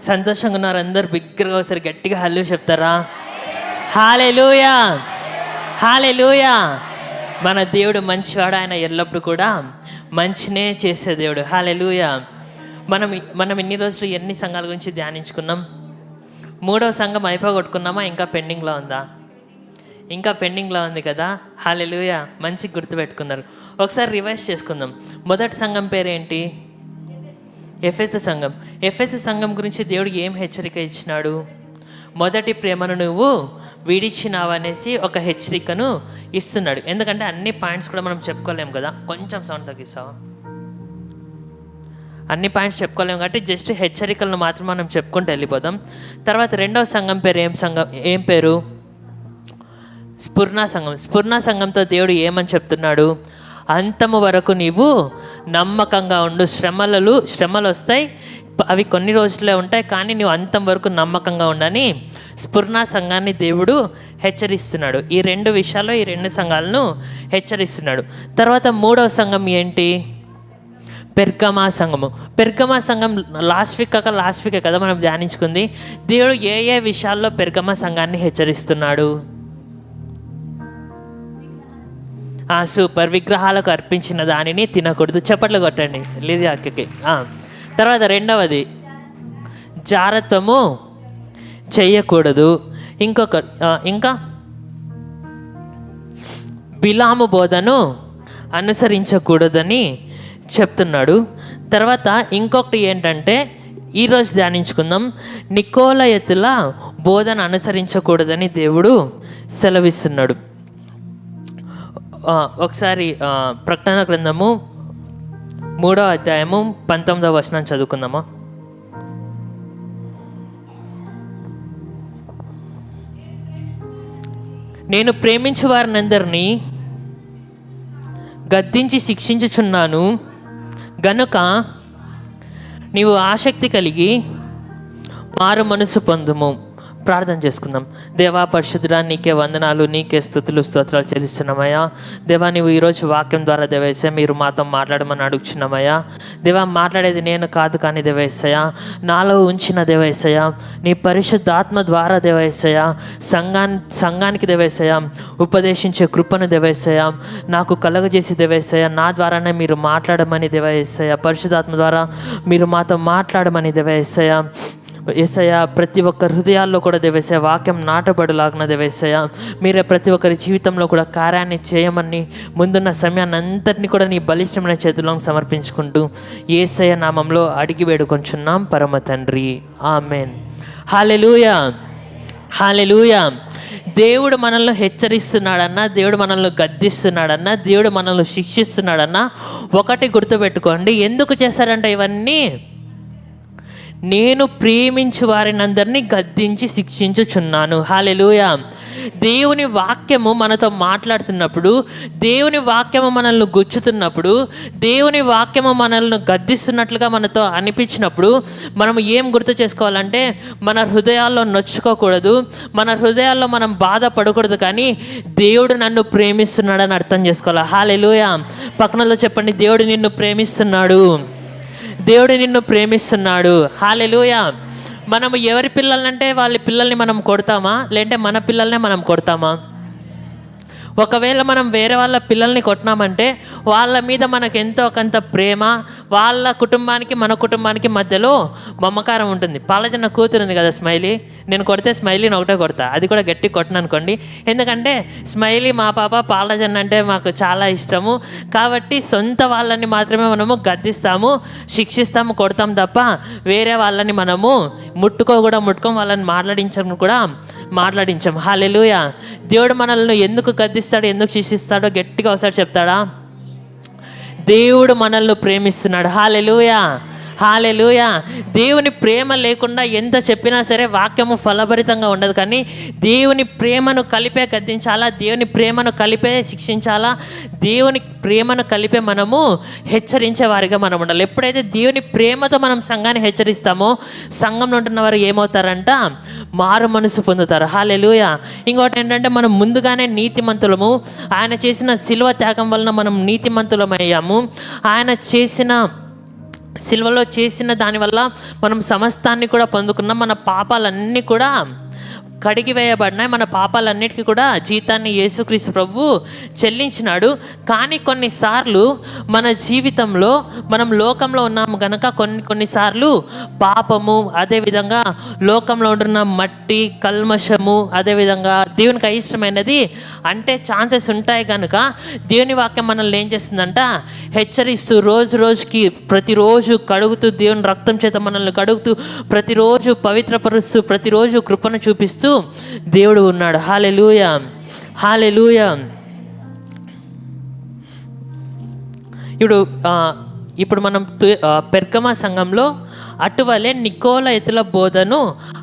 సంతోషంగా ఉన్నారు అందరు? బిగ్గరగా ఒకసారి గట్టిగా హల్లు చెప్తారా? హల్లెలూయా, హల్లెలూయా. మన దేవుడు మంచివాడు, ఆయన ఎల్లప్పుడూ కూడా మంచినే చేసే దేవుడు. హల్లెలూయా. మనం ఇన్ని రోజులు ఎన్ని సంఘాల గురించి ధ్యానించుకున్నాం? 3వ సంఘం అయిపోగొట్టుకున్నామా? ఇంకా పెండింగ్లో ఉందా? ఇంకా పెండింగ్లో ఉంది కదా. హల్లెలూయా, మంచిగా గుర్తుపెట్టుకున్నారు. ఒకసారి రివైజ్ చేసుకుందాం. మొదటి సంఘం పేరేంటి? ఎఫెసు సంఘం. ఎఫెసు సంఘం గురించి దేవుడు ఏం హెచ్చరిక ఇచ్చినాడు? మొదటి ప్రేమను నువ్వు విడిచినావు అనేసి ఒక హెచ్చరికను ఇస్తున్నాడు. ఎందుకంటే అన్ని పాయింట్స్ కూడా మనం చెప్పుకోలేము కదా. కొంచెం సౌండ్ తగ్గిస్తావా? అన్ని పాయింట్స్ చెప్పుకోలేము కాబట్టి జస్ట్ హెచ్చరికలను మాత్రం మనం చెప్పుకుంటూ వెళ్ళిపోదాం. తర్వాత 2వ సంఘం పేరు ఏం పేరు? స్ఫురణ సంఘం. స్ఫురణ సంఘంతో దేవుడు ఏమని చెప్తున్నాడు? అంతము వరకు నీవు నమ్మకంగా ఉండు. శ్రమలు వస్తాయి, అవి కొన్ని రోజులే ఉంటాయి, కానీ నువ్వు అంతం వరకు నమ్మకంగా ఉండని స్ఫురణ సంఘాన్ని దేవుడు హెచ్చరిస్తున్నాడు. ఈ 2 విషయాల్లో ఈ 2 సంఘాలను హెచ్చరిస్తున్నాడు. తర్వాత 3వ సంఘం ఏంటి? పెర్గమా సంఘము. పెర్గమా సంఘం లాస్ట్ వీకే కదా మనం ధ్యానించుకుంది. దేవుడు ఏ విషయాల్లో పెర్గమా సంఘాన్ని హెచ్చరిస్తున్నాడు? సూపర్. విగ్రహాలకు అర్పించిన దానిని తినకూడదు. చప్పట్లు కొట్టండి లేదు అక్కకి. తర్వాత 2వది జారత్వము చెయ్యకూడదు. ఇంకా బిలాము బోధను అనుసరించకూడదని చెప్తున్నాడు. తర్వాత ఇంకొకటి ఏంటంటే ఈరోజు ధ్యానించుకుందాం, నికోలయతుల బోధన అనుసరించకూడదని దేవుడు సెలవిస్తున్నాడు. ఒకసారి ప్రకటన గ్రంథము 3వ అధ్యాయము 19వ వచనం చదువుకుందామా? నేను ప్రేమించు వారినందరినీ గద్దించి శిక్షించుచున్నాను గనుక నీవు ఆసక్తి కలిగి మారు మనసు పొందుము. ప్రార్థన చేసుకుందాం. దేవా పరిశుద్ధుడా, నీకే వందనాలు, నీకే స్తుతులు స్తోత్రాలు చెల్లిస్తున్నామయ్యా. దేవా, నువ్వు ఈరోజు వాక్యం ద్వారా దేవేసే మీరు మాతో మాట్లాడమని అడుగుచున్నామయ్యా. దేవా, మాట్లాడేది నేను కాదు కానీ దేవేసయ్యా నాలో ఉంచిన దేవేసయ్యా నీ పరిశుద్ధాత్మ ద్వారా దేవేసయ్యా సంఘానికి దేవేసయ్యా ఉపదేశించే కృపను దేవేసయ్యా నాకు కలుగజేసి దేవేసయ్యా నా ద్వారానే మీరు మాట్లాడమని దేవేసయ్యా పరిశుద్ధాత్మ ద్వారా మీరు మాతో మాట్లాడమని దేవేసయ్యా యేసయ్య ప్రతి ఒక్క హృదయాల్లో కూడా దేవేసయ్య వాక్యం నాటబడులాగిన దేవేసయ్య మీరే ప్రతి ఒక్కరి జీవితంలో కూడా కార్యాన్ని చేయమని ముందున్న సమయాన్ని అంతటినీ కూడా నీ బలిష్టమైన చేతుల్లో సమర్పించుకుంటూ యేసయ్య నామంలో అడిగి వేడుకొంచున్నాం పరమ తండ్రి, ఆమెన్. హల్లెలూయా, హల్లెలూయా. దేవుడు మనల్ని హెచ్చరిస్తున్నాడన్నా, దేవుడు మనల్ని గద్దిస్తున్నాడన్నా, దేవుడు మనల్ని శిక్షిస్తున్నాడన్నా ఒకటి గుర్తుపెట్టుకోండి. ఎందుకు చేశారంట ఇవన్నీ? నేను ప్రేమించు వారిని అందరినీ గద్దించి శిక్షించుచున్నాను. హల్లెలూయా. దేవుని వాక్యము మనతో మాట్లాడుతున్నప్పుడు, దేవుని వాక్యము మనల్ని గుచ్చుతున్నప్పుడు, దేవుని వాక్యము మనల్ని గద్దిస్తున్నట్లుగా మనతో అనిపించినప్పుడు మనం ఏం గుర్తు చేసుకోవాలంటే మన హృదయాల్లో నొచ్చుకోకూడదు, మన హృదయాల్లో మనం బాధపడకూడదు, కానీ దేవుడు నన్ను ప్రేమిస్తున్నాడని అర్థం చేసుకోవాలి. హల్లెలూయా. పక్కనలో చెప్పండి, దేవుడు నిన్ను ప్రేమిస్తున్నాడు, దేవుడు నిన్ను ప్రేమిస్తున్నాడు. హల్లెలూయా. మనము ఎవరి పిల్లలంటే వాళ్ళ పిల్లల్ని మనం కొడతామా, లేదంటే మన పిల్లల్నే మనం కొడతామా? ఒకవేళ మనం వేరే వాళ్ళ పిల్లల్ని కొట్టినామంటే వాళ్ళ మీద మనకు ఎంతో కొంత ప్రేమ, వాళ్ళ కుటుంబానికి మన కుటుంబానికి మధ్యలో మమకారం ఉంటుంది. పాలజన్న కూతురు ఉంది కదా స్మైలీ, నేను కొడితే స్మైలీని ఒకటే కొడతా, అది కూడా గట్టి కొట్టను అనుకోండి. ఎందుకంటే స్మైలీ మా పాప, పాలజన్న అంటే మాకు చాలా ఇష్టము. కాబట్టి సొంత వాళ్ళని మాత్రమే మనము గద్దిస్తాము, శిక్షిస్తాము, కొడతాం తప్ప వేరే వాళ్ళని మనము ముట్టుకోం, వాళ్ళని మాట్లాడించాం. హల్లెలూయా. దేవుడు మనల్ని ఎందుకు గద్దిస్తాడో, ఎందుకు శిక్షిస్తాడో గట్టిగా ఒకసారి చెప్తాడా? దేవుడు మనల్ని ప్రేమిస్తున్నాడు. హల్లెలూయా, హల్లెలూయా. దేవుని ప్రేమ లేకుండా ఎంత చెప్పినా సరే వాక్యము ఫలభరితంగా ఉండదు, కానీ దేవుని ప్రేమను కలిపే గద్దించాలా, దేవుని ప్రేమను కలిపే శిక్షించాలా, దేవుని ప్రేమను కలిపే మనము హెచ్చరించే వారిగా మనం ఉండాలి. ఎప్పుడైతే దేవుని ప్రేమతో మనం సంఘాన్ని హెచ్చరిస్తామో సంఘంలో ఉంటున్న వారు ఏమవుతారంట? మారు మనసు పొందుతారు. హల్లెలూయా. ఇంకోటి ఏంటంటే మనం ముందుగానే నీతిమంతులము, ఆయన చేసిన శిలువ త్యాగం వలన మనం నీతిమంతులమయ్యాము. ఆయన చేసిన సిలువలో చేసిన దానివల్ల మనం సమస్తాన్ని కూడా పొందుకున్నాం. మన పాపాలన్నీ కూడా కడిగి వేయబడినాయి. మన పాపాలన్నిటికీ కూడా జీతాన్ని యేసుక్రీస్తు ప్రభువు చెల్లించినాడు. కానీ కొన్నిసార్లు మన జీవితంలో మనం లోకంలో ఉన్నాము కనుక కొన్నిసార్లు పాపము, అదేవిధంగా లోకంలో ఉంటున్న మట్టి, కల్మషము, అదేవిధంగా దేవునికి అయిష్టమైనది అంటే ఛాన్సెస్ ఉంటాయి కనుక దేవుని వాక్యం మనల్ని ఏం చేస్తుందంట, హెచ్చరిస్తూ రోజు రోజుకి ప్రతిరోజు కడుగుతూ, దేవుని రక్తం చేత మనల్ని కడుగుతూ, ప్రతిరోజు పవిత్రపరుస్తూ, ప్రతిరోజు కృపను చూపిస్తూ దేవుడు ఉన్నాడు. హల్లెలూయా, హల్లెలూయా. ఇప్పుడు మనం పెర్గమ సంఘంలో అటువలే నికోలయితుల బోధను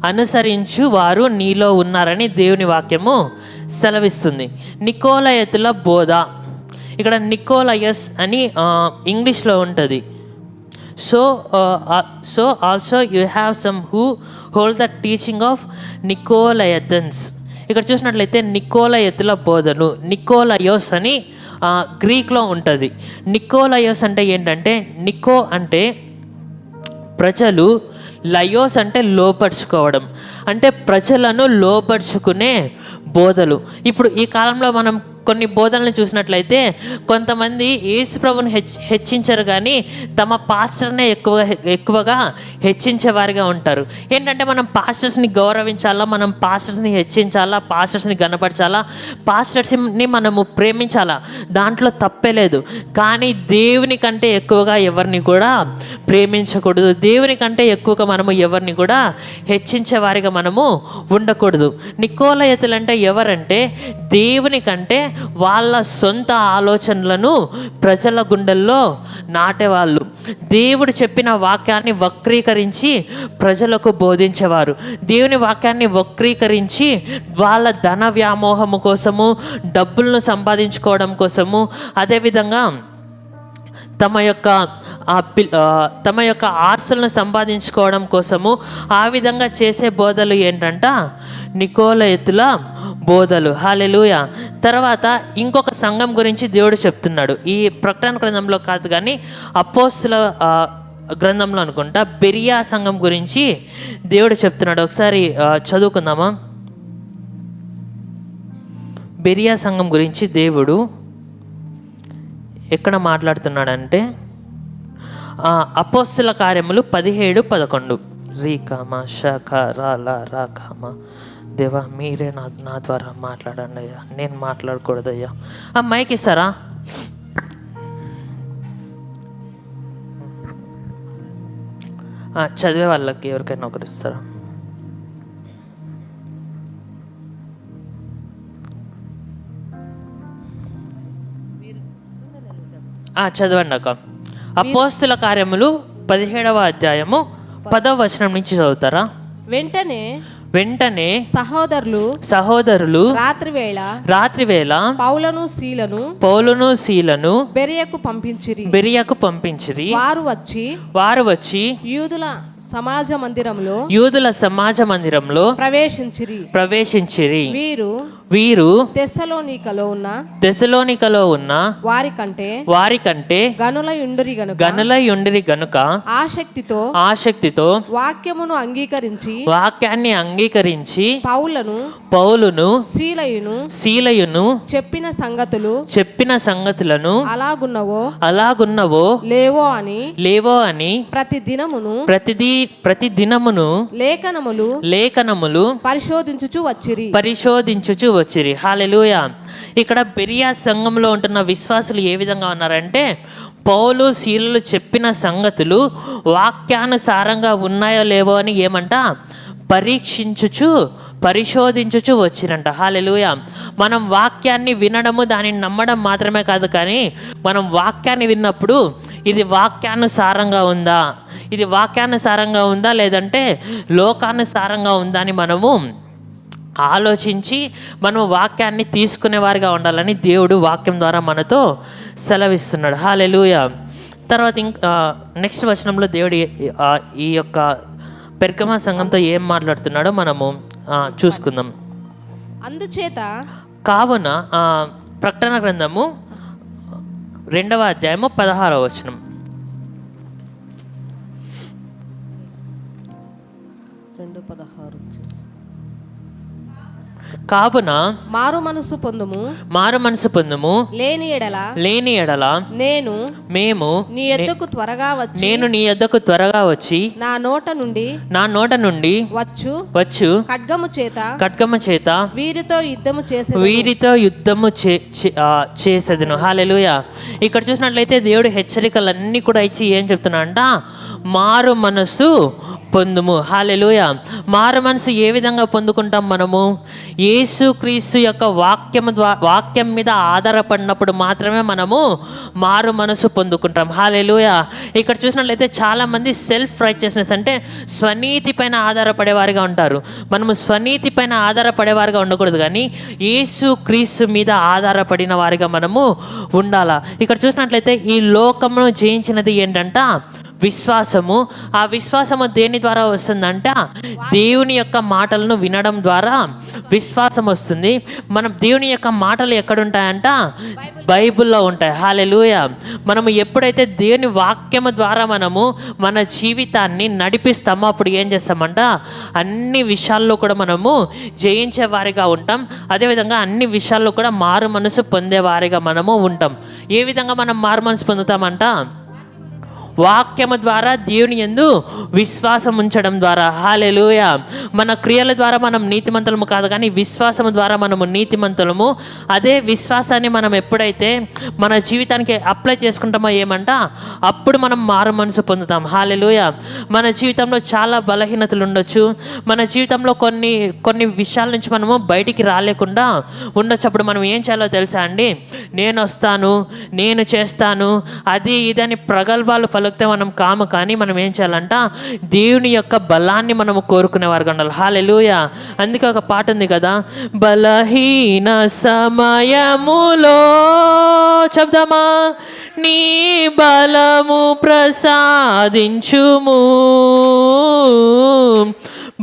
అనుసరించు వారు నీలో ఉన్నారని దేవుని వాక్యము సెలవిస్తుంది. నికోలయితుల బోధ, ఇక్కడ నికోలయస్ అని ఇంగ్లీష్లో ఉంటుంది. So also you have some who hold the teaching of నికోలయతన్స్. ఇక్కడ చూసినట్లయితే నికోలయతుల బోధలు, నికోలయోస్ అని గ్రీక్లో ఉంటుంది. నికోలయోస్ అంటే ఏంటంటే, నికో అంటే ప్రజలు, లయోస్ అంటే లోపరుచుకోవడం, అంటే ప్రజలను లోపరుచుకునే బోధలు. ఇప్పుడు ఈ కాలంలో మనం కొన్ని బోధనలు చూసినట్లయితే కొంతమంది యేసు ప్రభుని హెచ్చించరు కానీ తమ పాస్టర్నే ఎక్కువగా హెచ్చించేవారిగా ఉంటారు. ఏంటంటే మనం పాస్టర్స్ని గౌరవించాలా, మనం పాస్టర్స్ని హెచ్చించాలా, పాస్టర్స్ని గణపరచాలా, పాస్టర్స్ని మనము ప్రేమించాలా, దాంట్లో తప్పే లేదు. కానీ దేవుని కంటే ఎక్కువగా ఎవరిని కూడా ప్రేమించకూడదు, దేవుని కంటే ఎక్కువగా మనము ఎవరిని కూడా హెచ్చించే వారిగా మనము ఉండకూడదు. నికోలయతులు అంటే ఎవరంటే, దేవుని కంటే వాళ్ళ సొంత ఆలోచనలను ప్రజల గుండెల్లో నాటేవాళ్ళు. దేవుడు చెప్పిన వాక్యాన్ని వక్రీకరించి ప్రజలకు బోధించేవారు. దేవుని వాక్యాన్ని వక్రీకరించి వాళ్ళ ధన వ్యామోహము కోసము, డబ్బులను సంపాదించుకోవడం కోసము, అదేవిధంగా తమ యొక్క ఆస్తులను సంపాదించుకోవడం కోసము ఆ విధంగా చేసే బోధలు ఏంటంట, నికోలయితుల బోధలు. హల్లెలూయా. తర్వాత ఇంకొక సంఘం గురించి దేవుడు చెప్తున్నాడు. ఈ ప్రకటన గ్రంథంలో కాదు కానీ అపోస్తుల గ్రంథంలో అనుకుంటా, బెరియా సంఘం గురించి దేవుడు చెప్తున్నాడు. ఒకసారి చదువుకుందామా? బెరియా సంఘం గురించి దేవుడు ఎక్కడ మాట్లాడుతున్నాడంటే, అపోస్తుల కార్యములు 17:11. రీకామా షాఖ రాలా రాకామా. దేవా మీరే నా ద్వారా మాట్లాడండి అయ్యా, నేను మాట్లాడకూడదయ్యా. మైక్ ఇస్తారా? చదివే వాళ్ళకి ఎవరికైనా ఒకరు ఇస్తారా? చదవండి అక్క. అపోస్తుల కార్యములు 17వ అధ్యాయము 10వ వచనం నుంచి చదువుతారా? వెంటనే సహోదరులు రాత్రివేళ పౌలును శీలను బెరియకు పంపించిరి. వారు వచ్చి యూదుల సమాజ మందిరంలో ప్రవేశించిరి. వీరు తెస్సలోనికలో ఉన్న వారికంటే గనులయుండిరి గనుక ఆసక్తితో వాక్యాన్ని అంగీకరించి పౌలును శీలయును చెప్పిన సంగతులను అలాగున్నవో లేవో అని ప్రతి దినమును లేఖనములు పరిశోధించుచు వచ్చిరి. హల్లెలూయా. ఇక్కడ బెరియా సంఘంలో ఉంటున్న విశ్వాసులు ఏ విధంగా ఉన్నారంటే, పౌలు శీలలు చెప్పిన సంగతులు వాక్యానుసారంగా ఉన్నాయో లేవో అని ఏమంట పరిశోధించుచు వచ్చిరంట. హల్లెలూయా. మనం వాక్యాన్ని వినడము, దానిని నమ్మడం మాత్రమే కాదు, కానీ మనం వాక్యాన్ని విన్నప్పుడు ఇది వాక్యానుసారంగా ఉందా లేదంటే లోకానుసారంగా ఉందా అని మనము ఆలోచించి మనము వాక్యాన్ని తీసుకునే వారిగా ఉండాలని దేవుడు వాక్యం ద్వారా మనతో సెలవిస్తున్నాడు. హల్లెలూయా. తర్వాత నెక్స్ట్ వచనంలో దేవుడు ఈ యొక్క పెర్గమ సంఘంతో ఏం మాట్లాడుతున్నాడో మనము చూసుకుందాం. అందుచేత కావున ప్రకటన గ్రంథము 2వ అధ్యాయము 16వ వచనం. 2:16 కావున మారు మనసు పొందుము లేని ఎడల మేము నీ యొద్దకు త్వరగా వచ్చి నా నోట నుండి వచ్చు ఖడ్గము చేత వీరితో యుద్ధము చేసేదను. హల్లెలూయా. ఇక్కడ చూసినట్లయితే దేవుడు హెచ్చరికలన్నీ కూడా ఇచ్చి ఏం చెప్తున్నా అంట, మారు మనసు పొందుము. హల్లెలూయా. మారు మనసు ఏ విధంగా పొందుకుంటాం మనము? యేసుక్రీస్తు యొక్క వాక్యం మీద ఆధారపడినప్పుడు మాత్రమే మనము మారు మనసు పొందుకుంటాం. హల్లెలూయా. ఇక్కడ చూసినట్లయితే చాలామంది సెల్ఫ్ రైచియస్నెస్ అంటే స్వనీతి పైన ఆధారపడేవారిగా ఉంటారు. మనము స్వనీతి పైన ఆధారపడేవారిగా ఉండకూడదు, కానీ యేసుక్రీస్తు మీద ఆధారపడిన వారిగా మనము ఉండాలా. ఇక్కడ చూసినట్లయితే ఈ లోకమును జయించినది ఏంటంట? విశ్వాసము. ఆ విశ్వాసము దేని ద్వారా వస్తుందంట? దేవుని యొక్క మాటలను వినడం ద్వారా విశ్వాసం వస్తుంది. మనం దేవుని యొక్క మాటలు ఎక్కడుంటాయంట? బైబిల్లో ఉంటాయి. హల్లెలూయా. మనము ఎప్పుడైతే దేవుని వాక్యము ద్వారా మనము మన జీవితాన్ని నడిపిస్తామో అప్పుడు ఏం చేస్తామంట? అన్ని విషయాల్లో కూడా మనము జయించే వారిగా ఉంటాం. అదేవిధంగా అన్ని విషయాల్లో కూడా మారు మనసు పొందేవారిగా మనము ఉంటాం. ఏ విధంగా మనం మారు మనసు పొందుతామంట? వాక్యము ద్వారా, దేవుని యందు విశ్వాసం ఉంచడం ద్వారా. హల్లెలూయా. మన క్రియల ద్వారా మనం నీతిమంతులము కాదు, కానీ విశ్వాసము ద్వారా మనము నీతిమంతులము. అదే విశ్వాసాన్ని మనం ఎప్పుడైతే మన జీవితానికి అప్లై చేసుకుంటామో ఏమంట, అప్పుడు మనం మారు మనసు పొందుతాం. హల్లెలూయా. మన జీవితంలో చాలా బలహీనతలు ఉండొచ్చు. మన జీవితంలో కొన్ని విషయాల నుంచి మనము బయటికి రాలేకుండా ఉండొచ్చు. అప్పుడు మనం ఏం చేయాలో తెలుసా అండి? నేను వస్తాను, నేను చేస్తాను, అది ఇదని ప్రగల్భాలు పలుకుతే మనం కాము. కానీ మనం ఏం చేయాలంట? దేవుని యొక్క బలాన్ని మనము కోరుకునేవారుగా ఉండాలి. హల్లెలూయా. అందుకే ఒక పాట ఉంది కదా, బలహీన సమయములో చెప్దామా, నీ బలము ప్రసాదించుము,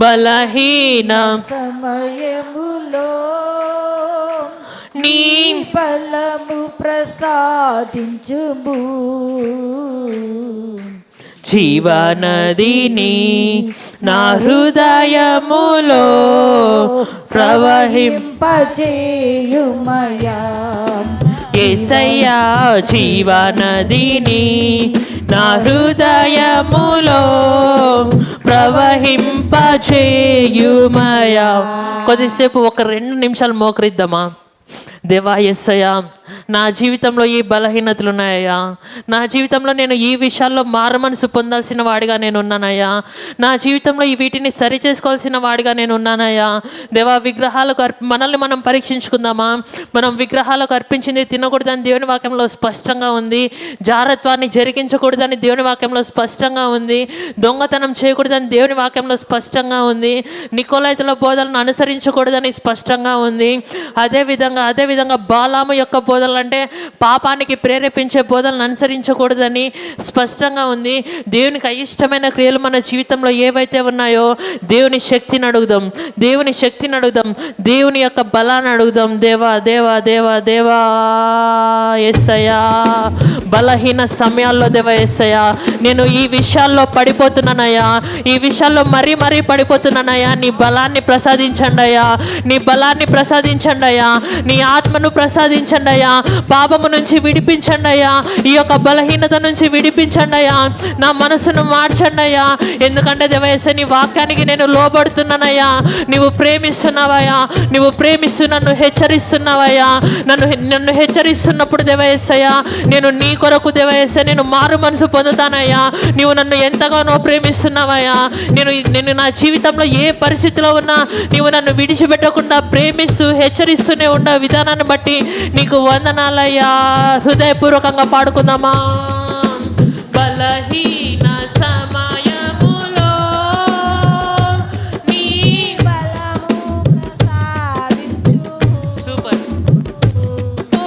బలహీన సమయములో నీ బలము ప్రసాదించుము, జీవనదిని నా హృదయములో ప్రవహింపజేయుమయా. యేసయ్యా, జీవనదిని నా హృదయములో ప్రవహింపజేయుమయా. కొద్దిసేపు ఒక 2 నిమిషాలు మోకరిద్దామా? దేవా యేసయ్యా, నా జీవితంలో ఈ బలహీనతలు ఉన్నాయ్యా. నా జీవితంలో నేను ఈ విషయాల్లో మారు మనసు పొందాల్సిన వాడిగా నేను ఉన్నానయ్యా. నా జీవితంలో ఈ వీటిని సరి చేసుకోవాల్సిన వాడిగా నేను ఉన్నానయ్యా. దేవా, విగ్రహాలకు మనల్ని మనం పరీక్షించుకుందామా? మనం విగ్రహాలకు అర్పించింది తినకూడదని దేవుని వాక్యంలో స్పష్టంగా ఉంది. జారత్వాన్ని జరిగించకూడదని దేవుని వాక్యంలో స్పష్టంగా ఉంది. దొంగతనం చేయకూడదని దేవుని వాక్యంలో స్పష్టంగా ఉంది. నికోలైతుల బోధనను అనుసరించకూడదని స్పష్టంగా ఉంది. అదేవిధంగా బాలాము యొక్క బోధనలు అంటే పాపానికి ప్రేరేపించే బోధనలు అనుసరించకూడదని స్పష్టంగా ఉంది. దేవునికి అయిష్టమైన క్రియలు మన జీవితంలో ఏవైతే ఉన్నాయో దేవుని శక్తిని అడుగుదాం, దేవుని యొక్క బలాన్ని అడుగుదాం. దేవా దేవా దేవా దేవా యేసయ్యా, బలహీన సమయాల్లో దేవా యేసయ్యా, నేను ఈ విషయాల్లో పడిపోతున్నానయ్యా, ఈ విషయాల్లో మరీ పడిపోతున్నానయ్యా. నీ బలాన్ని ప్రసాదించండి అయ్యా, నీ బలాన్ని ప్రసాదించండి అయ్యా, నీ ఆత్మను ప్రసాదించండి అయ్యా. పాపము నుంచి విడిపించండి అయ్యా, ఈ యొక్క బలహీనత నుంచి విడిపించండి అయ్యా. నా మనసును మార్చండి అయ్యా. ఎందుకంటే దేవయేస, నీ వాక్యానికి నేను లోబడుతున్నానయ్యా. నువ్వు ప్రేమిస్తున్నావయ్యా, నువ్వు నన్ను హెచ్చరిస్తున్నావయ్యా. నన్ను హెచ్చరిస్తున్నప్పుడు దేవయేసయ్యా, నేను నీ కొరకు దేవయేస నేను మారు మనసు పొందుతానయ్యా. నీవు నన్ను ఎంతగానో ప్రేమిస్తున్నావయ్యా. నేను నా జీవితంలో ఏ పరిస్థితిలో ఉన్నా నీవు నన్ను విడిచిపెట్టకుండా ప్రేమిస్తూ హెచ్చరిస్తూనే ఉన్న విధానాన్ని బట్టి నీకు వందనాలయ్యా. హృదయపూర్వకంగా పాడుకుందామా? బలహీన సమయములో నీ బలము ప్రసాదించు. సూపర్. ఓ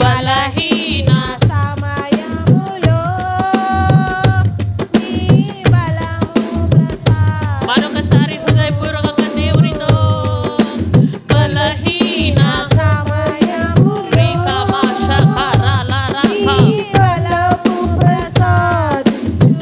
బలహీన సమయములో నీ బలము ప్రసాదించు. మరొకసారి హృదయపూర్వకంగా దేవునితో, బలహీన సమయములో నీ బలము ప్రసాదించు.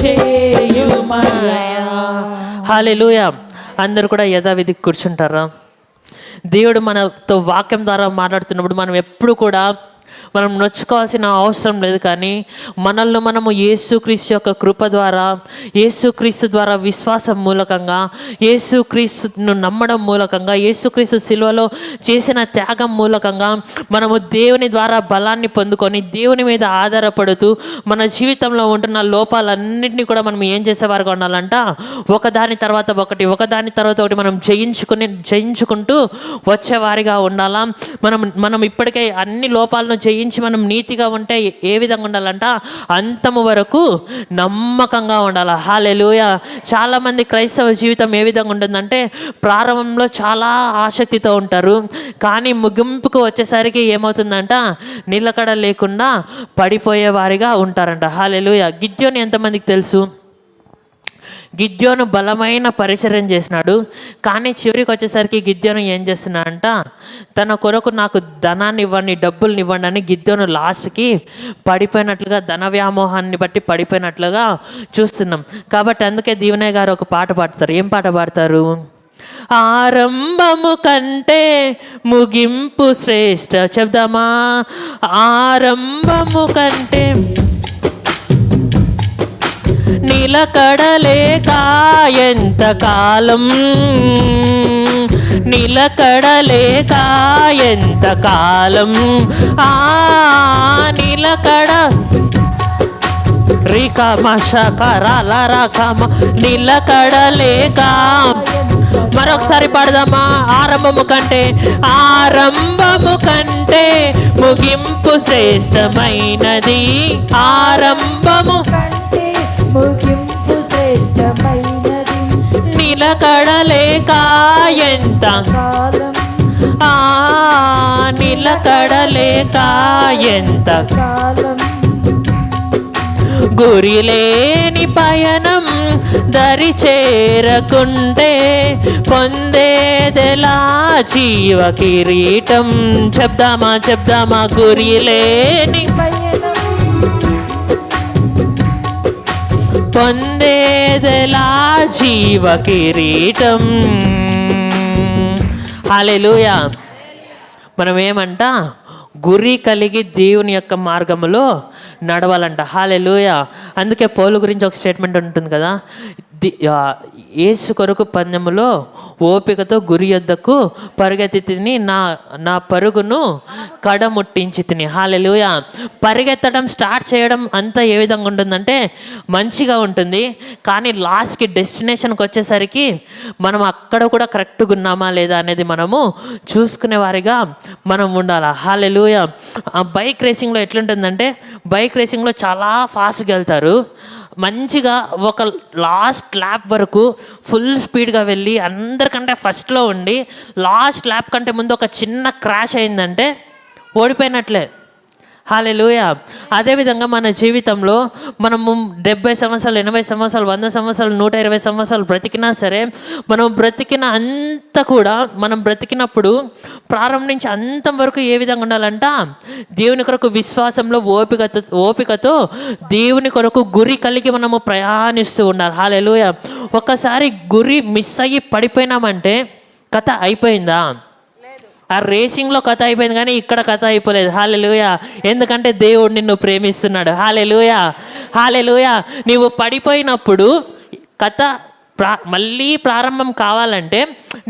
చేయుమయా. హల్లెలూయా. అందరూ కూడా యథావిధికి కూర్చుంటారా? దేవుడు మనతో వాక్యం ద్వారా మాట్లాడుతున్నప్పుడు మనం ఎప్పుడు కూడా మనం నొచ్చుకోవాల్సిన అవసరం లేదు. కానీ మనల్ని మనము యేసుక్రీస్తు యొక్క కృప ద్వారా, యేసుక్రీస్తు ద్వారా విశ్వాసం మూలకంగా, యేసుక్రీస్తును నమ్మడం మూలకంగా, యేసుక్రీస్తు శిలువలో చేసిన త్యాగం మూలకంగా మనము దేవుని ద్వారా బలాన్ని పొందుకొని దేవుని మీద ఆధారపడుతూ మన జీవితంలో ఉంటున్న లోపాలన్నింటినీ కూడా మనం ఏం చేసేవారుగా ఉండాలంట, ఒకదాని తర్వాత ఒకటి మనం జయించుకుంటూ వచ్చేవారిగా ఉండాలా. మనం ఇప్పటికే అన్ని లోపాలను జయించి మనం నీతిగా ఉంటే ఏ విధంగా ఉండాలంట, అంతము వరకు నమ్మకంగా ఉండాలి. హల్లెలూయా. చాలామంది క్రైస్తవ జీవితం ఏ విధంగా ఉంటుందంటే, ప్రారంభంలో చాలా ఆసక్తితో ఉంటారు, కానీ ముగింపుకు వచ్చేసరికి ఏమవుతుందంట, నిలకడ లేకుండా పడిపోయే వారిగా ఉంటారంట. హల్లెలూయా. గిద్యోను ఎంతమందికి తెలుసు? గిద్యోను బలమైన పరిచర్యం చేసినాడు, కానీ చివరికి వచ్చేసరికి గిద్యోను ఏం చేస్తున్నాడంట, తన కొరకు నాకు ధనాన్ని ఇవ్వండి, డబ్బుల్ని ఇవ్వండి అని గిద్యోను లాస్ట్కి పడిపోయినట్లుగా, ధన వ్యామోహాన్ని బట్టి పడిపోయినట్లుగా చూస్తున్నాం. కాబట్టి అందుకే దీవెనయ్య గారు ఒక పాట పాడతారు. ఏం పాట పాడతారు? ఆరంభము కంటే ముగింపు శ్రేష్ఠ. చెప్దామా? ఆరంభము కంటే నిలకడలేక ఎంతకాలం, నిలకడలేక ఎంతకాలం, ఆ నిలకడ రికమశకరాల రకమ నిలకడలేక. మరొకసారి పాడదామా? ఆరంభము కంటే ముగింపు శ్రేష్టమైనది. ఆరంభము ముగింపు శ్రేష్టమైనది. నిలకడలేక ఎంత కాలం నిలకడలేక ఎంత కాలం. గురిలేని పయనం దరి చేరకుంటే పొందేదెలా జీవ కిరీటం. చెప్దామా? గురిలేని పొందేదెలా జీవ కిరీటం. హల్లెలూయా. మనం ఏమంట, గురి కలిగి దేవుని యొక్క మార్గంలో నడవాలంట. హల్లెలూయా. అందుకే పౌలు గురించి ఒక స్టేట్మెంట్ ఉంటుంది కదా, యేసు కొరకు పందెములో ఓపికతో గురి యొద్దకు పరిగెత్తి తిని నా పరుగును కడముట్టించి తిని. హల్లెలూయా. పరిగెత్తడం స్టార్ట్ చేయడం అంతా ఏ విధంగా ఉంటుందంటే మంచిగా ఉంటుంది, కానీ లాస్ట్కి డెస్టినేషన్కి వచ్చేసరికి మనం అక్కడ కూడా కరెక్ట్గా ఉన్నామా లేదా అనేది మనము చూసుకునే వారిగా మనం ఉండాలి. హల్లెలూయా. బైక్ రేసింగ్లో ఎట్లుంటుందంటే, బైక్ రేసింగ్లో చాలా ఫాస్ట్గా వెళ్తారు, మంచిగా ఒక లాస్ట్ ల్యాప్ వరకు ఫుల్ స్పీడ్గా వెళ్ళి అందరికంటే ఫస్ట్లో ఉండి లాస్ట్ ల్యాప్ కంటే ముందు ఒక చిన్న క్రాష్ అయిందంటే ఓడిపోయినట్లే. హల్లెలూయా. అదేవిధంగా మన జీవితంలో మనము 70 సంవత్సరాలు, 80 సంవత్సరాలు, 100 సంవత్సరాలు, 120 సంవత్సరాలు బ్రతికినా సరే, మనం బ్రతికిన అంత కూడా, మనం బ్రతికినప్పుడు ప్రారంభం నుంచి అంతం వరకు ఏ విధంగా ఉండాలంట, దేవుని కొరకు విశ్వాసంలో ఓపికతో దేవుని కొరకు గురి కలిగి మనము ప్రయాణిస్తూ ఉండాలి. హల్లెలూయా. ఒకసారి గురి మిస్ అయ్యి పడిపోయినామంటే కథ అయిపోయిందా? ఆ రేసింగ్లో కథ అయిపోయింది, కానీ ఇక్కడ కథ అయిపోలేదు. హల్లెలూయా. ఎందుకంటే దేవుడు నిన్ను ప్రేమిస్తున్నాడు. హల్లెలూయా. నీవు పడిపోయినప్పుడు కథ మళ్ళీ ప్రారంభం కావాలంటే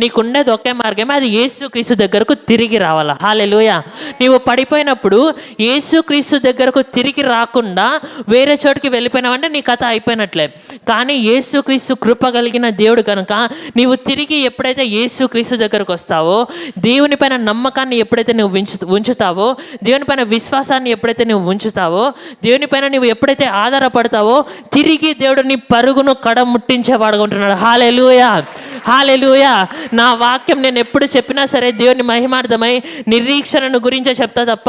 నీకుండేది ఒకే మార్గమే, అది యేసుక్రీస్తు దగ్గరకు తిరిగి రావాలా. హల్లెలూయా. నీవు పడిపోయినప్పుడు యేసుక్రీస్తు దగ్గరకు తిరిగి రాకుండా వేరే చోటుకి వెళ్ళిపోయినావంటే నీ కథ అయిపోయినట్లే. కానీ యేసుక్రీస్తు కృప కలిగిన దేవుడు కనుక నీవు తిరిగి ఎప్పుడైతే యేసుక్రీస్తు దగ్గరకు వస్తావో, దేవుని పైన నమ్మకాన్ని ఎప్పుడైతే నువ్వు ఉంచుతావో, దేవుని పైన విశ్వాసాన్ని ఎప్పుడైతే నువ్వు ఉంచుతావో, దేవుని పైన నువ్వు ఎప్పుడైతే ఆధారపడతావో, తిరిగి దేవుడు నీ పరుగును కడముట్టించేవాడుగా ఉంటున్నాడు. హల్లెలూయా. నా వాక్యం నేను ఎప్పుడు చెప్పినా సరే దేవుని మహిమార్థమై నిరీక్షణను గురించే చెప్తా తప్ప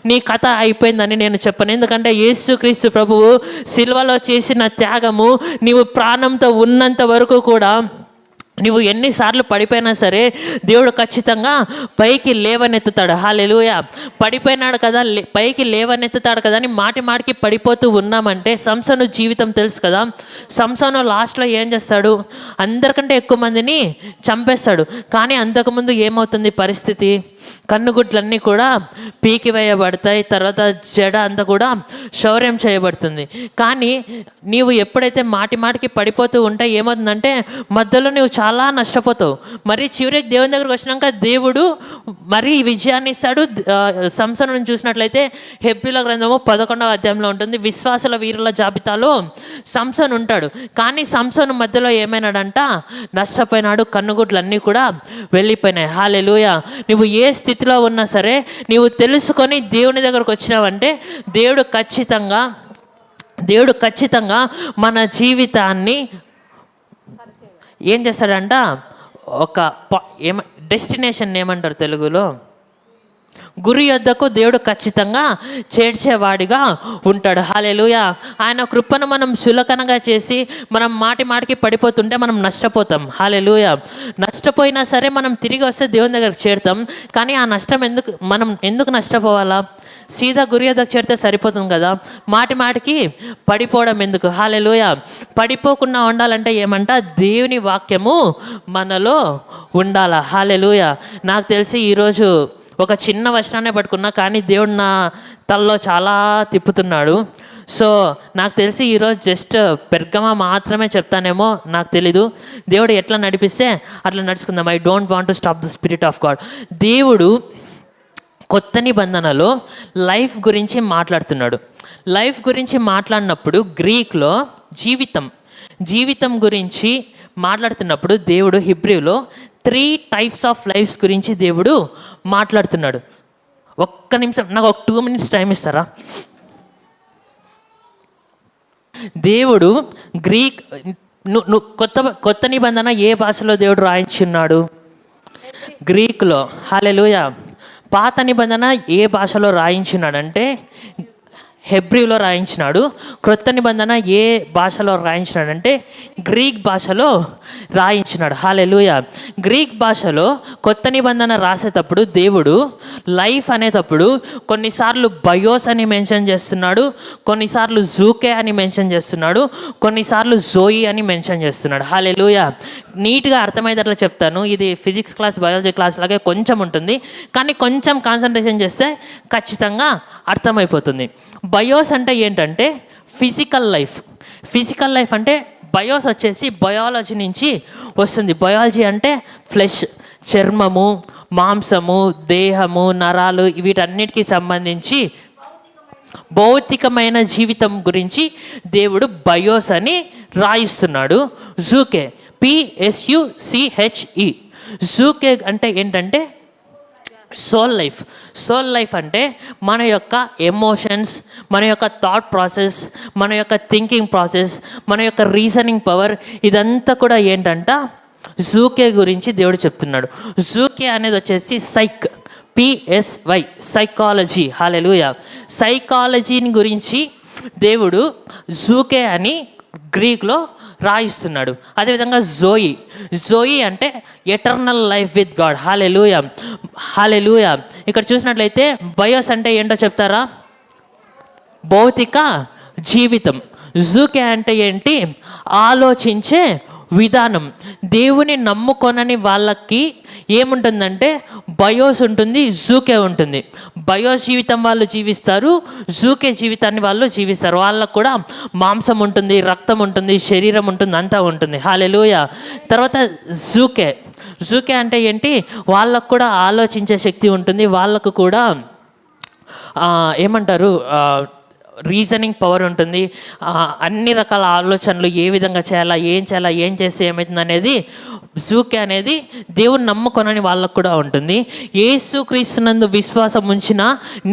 నీ కథ అయిపోయిందని నేను చెప్పను. ఎందుకంటే యేసుక్రీస్తు ప్రభువు సిలువలో చేసిన త్యాగము నీవు ప్రాణంతో ఉన్నంత వరకు కూడా నువ్వు ఎన్నిసార్లు పడిపోయినా సరే దేవుడు ఖచ్చితంగా పైకి లేవనెత్తుతాడు. హల్లెలూయా. పడిపోయినాడు కదా, పైకి లేవనెత్తుతాడు కదా అని మాటికి పడిపోతూ ఉన్నామంటే, సంసోను జీవితం తెలుసు కదా. సంసోను లాస్ట్లో ఏం చేస్తాడు? అందరికంటే ఎక్కువ మందిని చంపేస్తాడు. కానీ అంతకుముందు ఏమవుతుంది పరిస్థితి? కన్నుగుడ్లన్నీ కూడా పీకివేయబడతాయి, తర్వాత జడ అంతా కూడా శౌర్యం చేయబడుతుంది. కానీ నీవు ఎప్పుడైతే మాటికి పడిపోతూ ఉంటే ఏమవుతుందంటే మధ్యలో నువ్వు చాలా నష్టపోతావు. మరి చివరికి దేవుని దగ్గరకు వచ్చినాక దేవుడు మరి విజయాన్ని ఇస్తాడు. సంసోనును చూసినట్లయితే హెబ్రీయుల గ్రంథము 11వ అధ్యాయంలో ఉంటుంది. విశ్వాసుల వీరుల జాబితాలో సంసోను ఉంటాడు. కానీ సంసోను మధ్యలో ఏమైనాడంట? నష్టపోయినాడు. కన్నుగుడ్లన్నీ కూడా వెళ్ళిపోయినాయి. హల్లెలూయా. నువ్వు ఏ స్థితిలో ఉన్నా సరే నీవు తెలుసుకొని దేవుని దగ్గరకు వచ్చినావంటే దేవుడు ఖచ్చితంగా మన జీవితాన్ని ఏం చేస్తాడంట? ఒక డెస్టినేషన్ ఏమంటారు తెలుగులో? గురి యొద్దకు దేవుడు ఖచ్చితంగా చేర్చేవాడిగా ఉంటాడు. హల్లెలూయా. ఆయన కృపను మనం చులకనగా చేసి మనం మాటికి పడిపోతుంటే మనం నష్టపోతాం. హల్లెలూయా. నష్టపోయినా సరే మనం తిరిగి వస్తే దేవుని దగ్గరకు చేరుతాం. కానీ ఆ నష్టం మనం ఎందుకు నష్టపోవాలా? సీదా గురి యొద్దకు చేరితే సరిపోతుంది కదా. మాటికి పడిపోవడం ఎందుకు? హల్లెలూయా. పడిపోకుండా ఉండాలంటే ఏమంట? దేవుని వాక్యము మనలో ఉండాలా. హల్లెలూయా. నాకు తెలిసి ఈరోజు ఒక చిన్న వచనాన్ని పట్టుకున్నా, కానీ దేవుడు నా తలలో చాలా తిప్పుతున్నాడు. సో నాకు తెలిసి ఈరోజు జస్ట్ పెర్గమా మాత్రమే చెప్తానేమో, నాకు తెలీదు. దేవుడు ఎట్లా నడిపిస్తే అట్లా నడుచుకుందాం. I don't want to stop the spirit of God. దేవుడు కొత్త నిబంధనలో లైఫ్ గురించి మాట్లాడుతున్నాడు. లైఫ్ గురించి మాట్లాడినప్పుడు గ్రీక్లో జీవితం గురించి మాట్లాడుతున్నప్పుడు దేవుడు హిబ్రీలో 3 టైప్స్ ఆఫ్ లైఫ్స్ గురించి దేవుడు మాట్లాడుతున్నాడు. ఒక్క నిమిషం, నాకు ఒక 2 minutes టైం ఇస్తారా? దేవుడు కొత్త నిబంధన ఏ భాషలో దేవుడు రాయించున్నాడు? గ్రీక్లో. హల్లెలూయా. పాత నిబంధన ఏ భాషలో రాయించున్నాడంటే హెబ్రీలో రాయించినాడు. క్రొత్త నిబంధన ఏ భాషలో రాయించినాడంటే గ్రీక్ భాషలో రాయించినాడు. హల్లెలూయా. గ్రీక్ భాషలో కొత్త నిబంధన రాసేటప్పుడు దేవుడు లైఫ్ అనేటప్పుడు కొన్నిసార్లు బయోస్ అని మెన్షన్ చేస్తున్నాడు, కొన్నిసార్లు జూకే అని మెన్షన్ చేస్తున్నాడు, కొన్నిసార్లు జోయి అని మెన్షన్ చేస్తున్నాడు. హల్లెలూయా. నీట్గా అర్థమయ్యేటట్లు చెప్తాను. ఇది ఫిజిక్స్ క్లాస్, బయాలజీ క్లాస్ లాగే కొంచెం ఉంటుంది, కానీ కొంచెం కాన్సన్ట్రేషన్ చేస్తే ఖచ్చితంగా అర్థమైపోతుంది. బయోస్ అంటే ఏంటంటే ఫిజికల్ లైఫ్ అంటే బయోస్ వచ్చేసి బయాలజీ నుంచి వస్తుంది. బయాలజీ అంటే ఫ్లెష్, చర్మము, మాంసము, దేహము, నరాలు, వీటన్నిటికీ సంబంధించి భౌతికమైన జీవితం గురించి దేవుడు బయోస్ అని రాయిస్తున్నాడు. జూకే, PSUCHE. జూకే అంటే ఏంటంటే సోల్ లైఫ్ అంటే మన యొక్క ఎమోషన్స్, మన యొక్క థాట్ ప్రాసెస్, మన యొక్క థింకింగ్ ప్రాసెస్, మన యొక్క రీజనింగ్ పవర్, ఇదంతా కూడా ఏంటంట జూకే గురించి దేవుడు చెప్తున్నాడు. జూకే అనేది వచ్చేసి PSY, సైకాలజీ. హల్లెలూయా. సైకాలజీని గురించి దేవుడు జూకే అని గ్రీక్లో రాయిస్తున్నాడు. అదేవిధంగా జోయి అంటే ఎటర్నల్ లైఫ్ విత్ గాడ్. హల్లెలూయా. ఇక్కడ చూసినట్లయితే బయోస్ అంటే ఏంటో చెప్తారా? భౌతిక జీవితం. జూకే అంటే ఏంటి? ఆలోచించే విధానం. దేవుని నమ్ముకొనని వాళ్ళకి ఏముంటుందంటే బయోస్ ఉంటుంది, జూకే ఉంటుంది. బయోస్ జీవితం వాళ్ళు జీవిస్తారు, జూకే జీవితాన్ని వాళ్ళు జీవిస్తారు. వాళ్ళకు కూడా మాంసం ఉంటుంది, రక్తం ఉంటుంది, శరీరం ఉంటుంది, అంతా ఉంటుంది. హల్లెలూయా. తర్వాత జూకే అంటే ఏంటి? వాళ్ళకు కూడా ఆలోచించే శక్తి ఉంటుంది, వాళ్ళకు కూడా ఏమంటారు రీజనింగ్ పవర్ ఉంటుంది. అన్ని రకాల ఆలోచనలు ఏ విధంగా చేయాలా, ఏం చేస్తే ఏమవుతుంది అనేది జూకే అనేది దేవుని నమ్ముకొనని వాళ్ళకు కూడా ఉంటుంది. యేసుక్రీస్తునందు విశ్వాసం ఉంచిన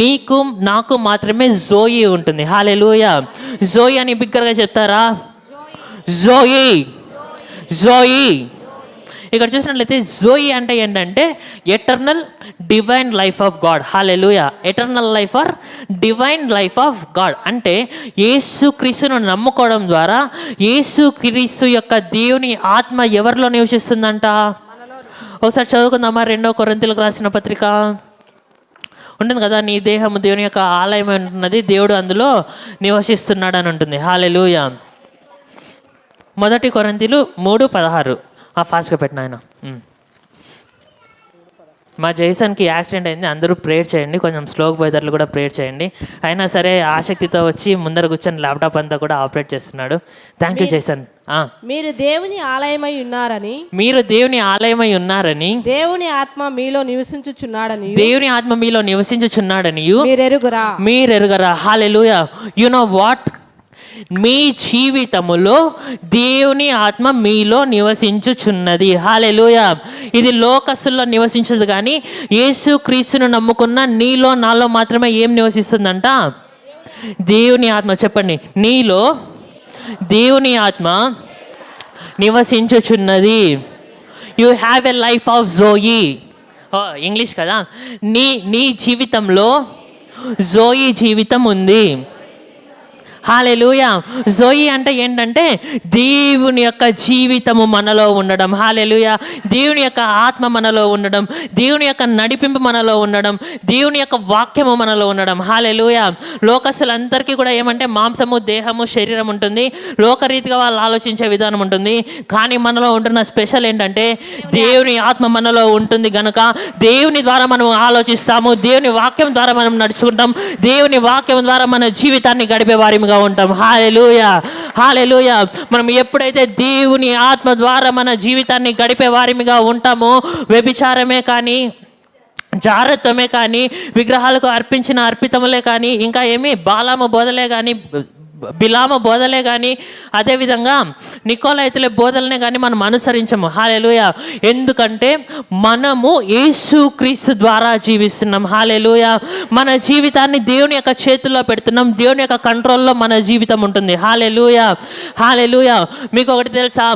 నీకు నాకు మాత్రమే జోయి ఉంటుంది. హల్లెలూయా. జోయి అని బిగ్గరగా చెప్తారా? జోయి. ఇక్కడ చూసినట్లయితే జోయి అంటే ఏంటంటే eternal divine life of God. Hallelujah. Eternal life or divine life of God అంటే యేసు క్రీస్తును నమ్ముకోవడం ద్వారా యేసు క్రీస్తు యొక్క దేవుని ఆత్మ ఎవరిలో నివసిస్తుందంట. ఒకసారి చదువుకుందామా. 2 కొరింథీయులకు రాసిన పత్రిక ఉంటుంది కదా, నీ దేహము దేవుని యొక్క ఆలయం ఉంటున్నది, దేవుడు అందులో నివసిస్తున్నాడు అని ఉంటుంది. హల్లెలూయా. 1 కొరింథీయులు 3:16 ఫాస్ట్గా పెట్టిన ఆయన. మా జైసన్కి యాక్సిడెంట్ అయింది, అందరూ ప్రేయర్ చేయండి. కొంచెం స్లోగా పోయేటట్లు కూడా ప్రేయర్ చేయండి. అయినా సరే ఆసక్తితో వచ్చి ముందర కూర్చొని ల్యాప్టాప్ అంతా కూడా ఆపరేట్ చేస్తున్నాడు. Thank you Jason. మీరు దేవుని ఆలయమై ఉన్నారని, మీరు దేవుని ఆలయమై ఉన్నారని, దేవుని ఆత్మ మీలో నివసించుచున్నాడని, దేవుని ఆత్మ మీలో నివసించుచున్నాడని మీరెరుగరా. హల్లెలూయా. యు నో వాట్, మీ జీవితములో దేవుని ఆత్మ మీలో నివసించుచున్నది. హల్లెలూయా. ఇది లోకస్తుల్లో నివసించదు, కానీ యేసు క్రీస్తును నమ్ముకున్న నీలో నాలో మాత్రమే ఏం నివసిస్తుందంట? దేవుని ఆత్మ. చెప్పండి, నీలో దేవుని ఆత్మ నివసించుచున్నది. You have a life of zoe. English కదా. నీ జీవితంలో జోయి జీవితం ఉంది. హల్లెలూయా. జోయి అంటే ఏంటంటే దేవుని యొక్క జీవితము మనలో ఉండడం. హల్లెలూయా. దేవుని యొక్క ఆత్మ మనలో ఉండడం, దేవుని యొక్క నడిపింపు మనలో ఉండడం, దేవుని యొక్క వాక్యము మనలో ఉండడం. హల్లెలూయా. లోకస్తులందరికీ కూడా ఏమంటే మాంసము, దేహము, శరీరం ఉంటుంది, లోకరీతిగా వాళ్ళు ఆలోచించే విధానం ఉంటుంది. కానీ మనలో ఉంటున్న స్పెషల్ ఏంటంటే దేవుని ఆత్మ మనలో ఉంటుంది గనుక దేవుని ద్వారా మనం ఆలోచిస్తాము, దేవుని వాక్యం ద్వారా మనం నడుచుకుంటాం, దేవుని వాక్యం ద్వారా మన జీవితాన్ని గడిపే వారిగా ఉంటాం. హల్లెలూయా. హల్లెలూయా. మనం ఎప్పుడైతే దేవుని ఆత్మ ద్వారా మన జీవితాన్ని గడిపే వారిగా ఉంటామో, వ్యభిచారమే కానీ, జారత్వమే కానీ, విగ్రహాలకు అర్పించిన అర్పితములే కానీ, ఇంకా ఏమి బాలాము బోధలే కానీ, బిలామ బోధలే కానీ, అదేవిధంగా నికోలైతుల బోధలనే కానీ మనం అనుసరించము. హల్లెలూయా. ఎందుకంటే మనము యేసు క్రీస్తు ద్వారా జీవిస్తున్నాం. హల్లెలూయా. మన జీవితాన్ని దేవుని యొక్క చేతుల్లో పెడుతున్నాం, దేవుని యొక్క కంట్రోల్లో మన జీవితం ఉంటుంది. హల్లెలూయా. హల్లెలూయా. మీకు ఒకటి తెలుసా,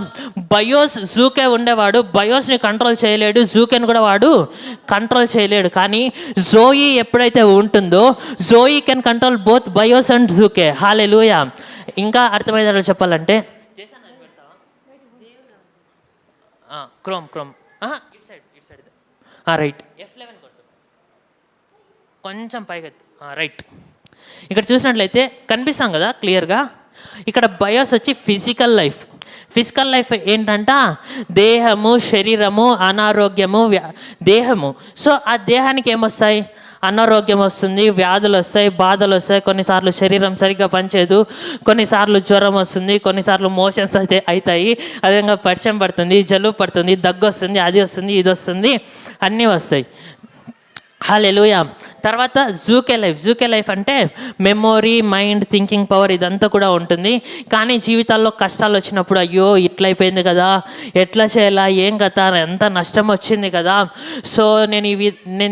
బయోస్ జూకే ఉండేవాడు బయోస్ని కంట్రోల్ చేయలేడు, జూకేని కూడా వాడు కంట్రోల్ చేయలేడు. కానీ జోయి ఎప్పుడైతే ఉంటుందో zoe can control both bios and psyche. హల్లెలూయా. ఇంకా అర్థమయ్యేటట్లు చెప్పాలంటే క్రోమ్ రైట్ F11 కొట్టు, కొంచెం పైకి రైట్. ఇక్కడ చూసినట్లయితే కనిపిస్తాం కదా క్లియర్గా. ఇక్కడ బయోస్ వచ్చి ఫిజికల్ లైఫ్. ఫిజికల్ లైఫ్ ఏంటంట, దేహము, శరీరము, అనారోగ్యము, దేహము. సో ఆ దేహానికి ఏమొస్తాయి? అనారోగ్యం వస్తుంది, వ్యాధులు వస్తాయి, బాధలు వస్తాయి, కొన్నిసార్లు శరీరం సరిగ్గా పనిచేయదు, కొన్నిసార్లు జ్వరం వస్తుంది, కొన్నిసార్లు మోషన్స్ అయితే అవుతాయి, అదేవిధంగా పరిచయం పడుతుంది, జలుబు పడుతుంది, దగ్గు వస్తుంది, అది వస్తుంది, ఇది వస్తుంది, అన్నీ వస్తాయి. హల్లెలూయా. తర్వాత జూకే లైఫ్ అంటే మెమొరీ, మైండ్, థింకింగ్ పవర్ ఇదంతా కూడా ఉంటుంది. కానీ జీవితాల్లో కష్టాలు వచ్చినప్పుడు అయ్యో ఇట్లయిపోయింది కదా, ఎట్లా చేయాలా, ఏం కదా, ఎంత నష్టం వచ్చింది కదా, సో నేను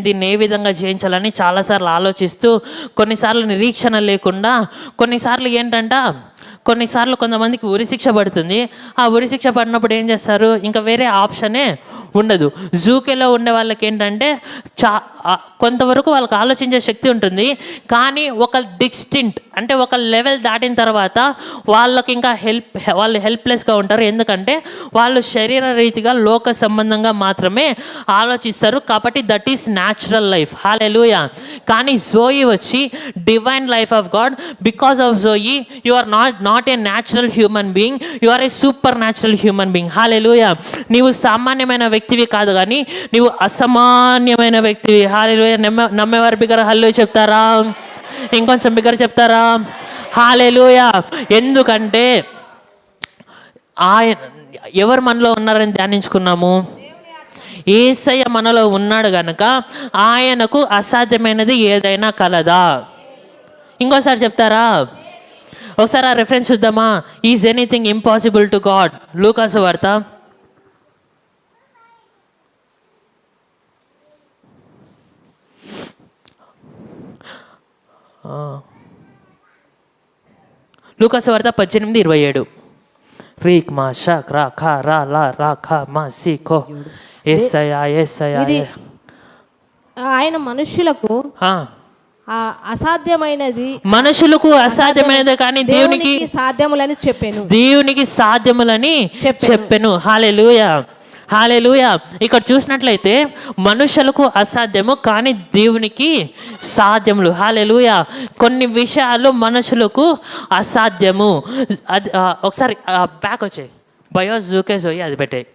దీన్ని ఏ విధంగా జయించాలని చాలాసార్లు ఆలోచిస్తూ, కొన్నిసార్లు నిరీక్షణ లేకుండా, కొన్నిసార్లు కొంతమందికి ఉరిశిక్ష పడుతుంది. ఆ ఉరిశిక్ష పడినప్పుడు ఏం చేస్తారు, ఇంకా వేరే ఆప్షనే ఉండదు. జూకేలో ఉండే వాళ్ళకి ఏంటంటే కొంతవరకు వాళ్ళకి ఆలోచించే శక్తి ఉంటుంది, కానీ ఒక డిస్టింక్ట్ అంటే ఒక లెవెల్ దాటిన తర్వాత వాళ్ళకి ఇంకా వాళ్ళు హెల్ప్లెస్గా ఉంటారు. ఎందుకంటే వాళ్ళు శరీర రీతిగా లోక సంబంధంగా మాత్రమే ఆలోచిస్తారు. కాబట్టి దట్ ఈస్ న్యాచురల్ లైఫ్. హల్లెలూయా. కానీ జోయి వచ్చి divine life of God. Because of zoe you are not a natural human being, you are a supernatural human being. హల్లెలూయా. నీవు సామాన్యమైన వ్యక్తివి కాదు, కానీ నీవు అసామాన్యమైన వ్యక్తివి. హల్లెలూయా. నమ్మేవారు బిగ్గర హల్లెలూయా చెప్తారా? ఇంకొంచెం బిగ్గర చెప్తారా? హల్లెలూయా. ఎందుకంటే ఎవరు మనలో ఉన్నారని ధ్యానించుకున్నాము? యేసయ్య మనలో ఉన్నాడు గనుక ఆయనకు అసాధ్యమైనది ఏదైనా కలదా? ఇంకోసారి చెప్తారా? ఒకసారి ఆ రెఫరెన్స్ చూద్దామా? Is anything impossible to God? లూకాసు వార్త లూకాసు వార్త 18:27. రీక్ మా షక్ రా ఖా రా లా రా ఖా మా సీకో యేసయ్యా యేసయ్యా ఇది ఆయన మనుష్యులకు అసాధ్యమైనది, మనుషులకు అసాధ్యమైనది కానీ దేవునికి సాధ్యములని చెప్పాను, దేవునికి సాధ్యములని చెప్పెను. హల్లెలూయా హల్లెలూయా. ఇక్కడ చూసినట్లయితే మనుషులకు అసాధ్యము కానీ దేవునికి సాధ్యములు. హల్లెలూయా. కొన్ని విషయాలు మనుషులకు అసాధ్యము. అది ఒకసారి బ్యాక్ వచ్చాయి బయోస్ జూకే జోయి అది పెట్టాయి.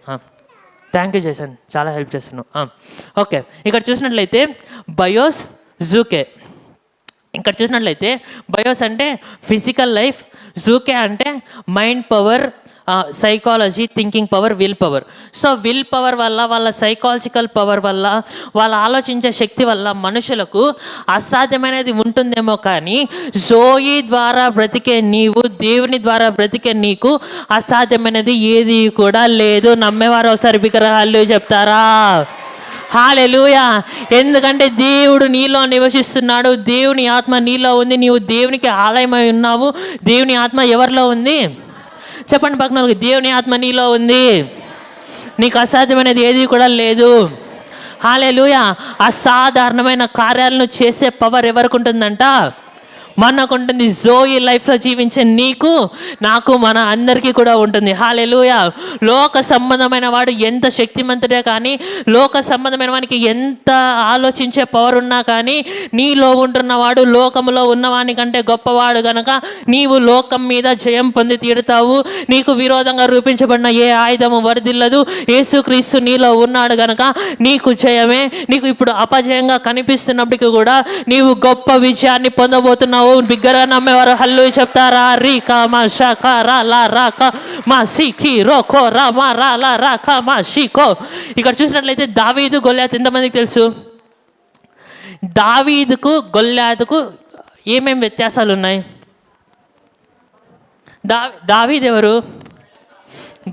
థ్యాంక్ యూ చేశాను, చాలా హెల్ప్ చేస్తున్నావు. ఓకే, ఇక్కడ చూసినట్లయితే బయోస్ జూకే. ఇక్కడ చూసినట్లయితే బయోస్ అంటే ఫిజికల్ లైఫ్, జూకే అంటే mind power, psychology, thinking power, will power. So will power వల్ల, వాళ్ళ సైకాలజికల్ పవర్ వల్ల, వాళ్ళ ఆలోచించే శక్తి వల్ల మనుషులకు అసాధ్యమైనది ఉంటుందేమో కానీ జోయి ద్వారా బ్రతికే నీవు, దేవుని ద్వారా బ్రతికే నీకు అసాధ్యమైనది ఏది కూడా లేదు. నమ్మేవారు ఒకసారి విగ్రహాలు చెప్తారా? హల్లెలూయా. ఎందుకంటే దేవుడు నీలో నివసిస్తున్నాడు, దేవుని ఆత్మ నీలో ఉంది, నీవు దేవునికి ఆలయమై ఉన్నావు. దేవుని ఆత్మ ఎవరిలో ఉంది? చెప్పండి పక్కన, దేవుని ఆత్మ నీలో ఉంది, నీకు అసాధ్యమైనది ఏది కూడా లేదు. హల్లెలూయా. అసాధారణమైన కార్యాలను చేసే పవర్ ఎవరికి ఉంటుందంట? మనకు ఉంటుంది. జోయి లైఫ్లో జీవించే నీకు, నాకు, మన అందరికీ కూడా ఉంటుంది. హల్లెలూయా. లోక సంబంధమైన వాడు ఎంత శక్తిమంతుడే కానీ, లోక సంబంధమైన వానికి ఎంత ఆలోచించే పవర్ ఉన్నా కానీ, నీలో ఉంటున్నవాడు లోకంలో ఉన్నవాని కంటే గొప్పవాడు గనక నీవు లోకం మీద జయం పొంది తీరుతావు. నీకు విరోధంగా రూపించబడిన ఏ ఆయుధము వర్ధిల్లదు. యేసుక్రీస్తు నీలో ఉన్నాడు గనక నీకు జయమే. నీకు ఇప్పుడు అపజయంగా కనిపిస్తున్నప్పటికీ కూడా నీవు గొప్ప విజయాన్ని పొందబోతున్నావు. బిగ్గరగా నమ్మేవారు హల్లు చెప్తారా? రీకా మా షాకా రా లా రాకా మా సీకి రోకో రా మా రా లా రాకా మా షీకో. ఇక్కడ చూసినట్లయితే దావీదు, గొల్యాతు ఎంతమందికి తెలుసు? దావీదుకు గొల్యాతుకు ఏమేమి వ్యత్యాసాలు ఉన్నాయి? దావీదు ఎవరు?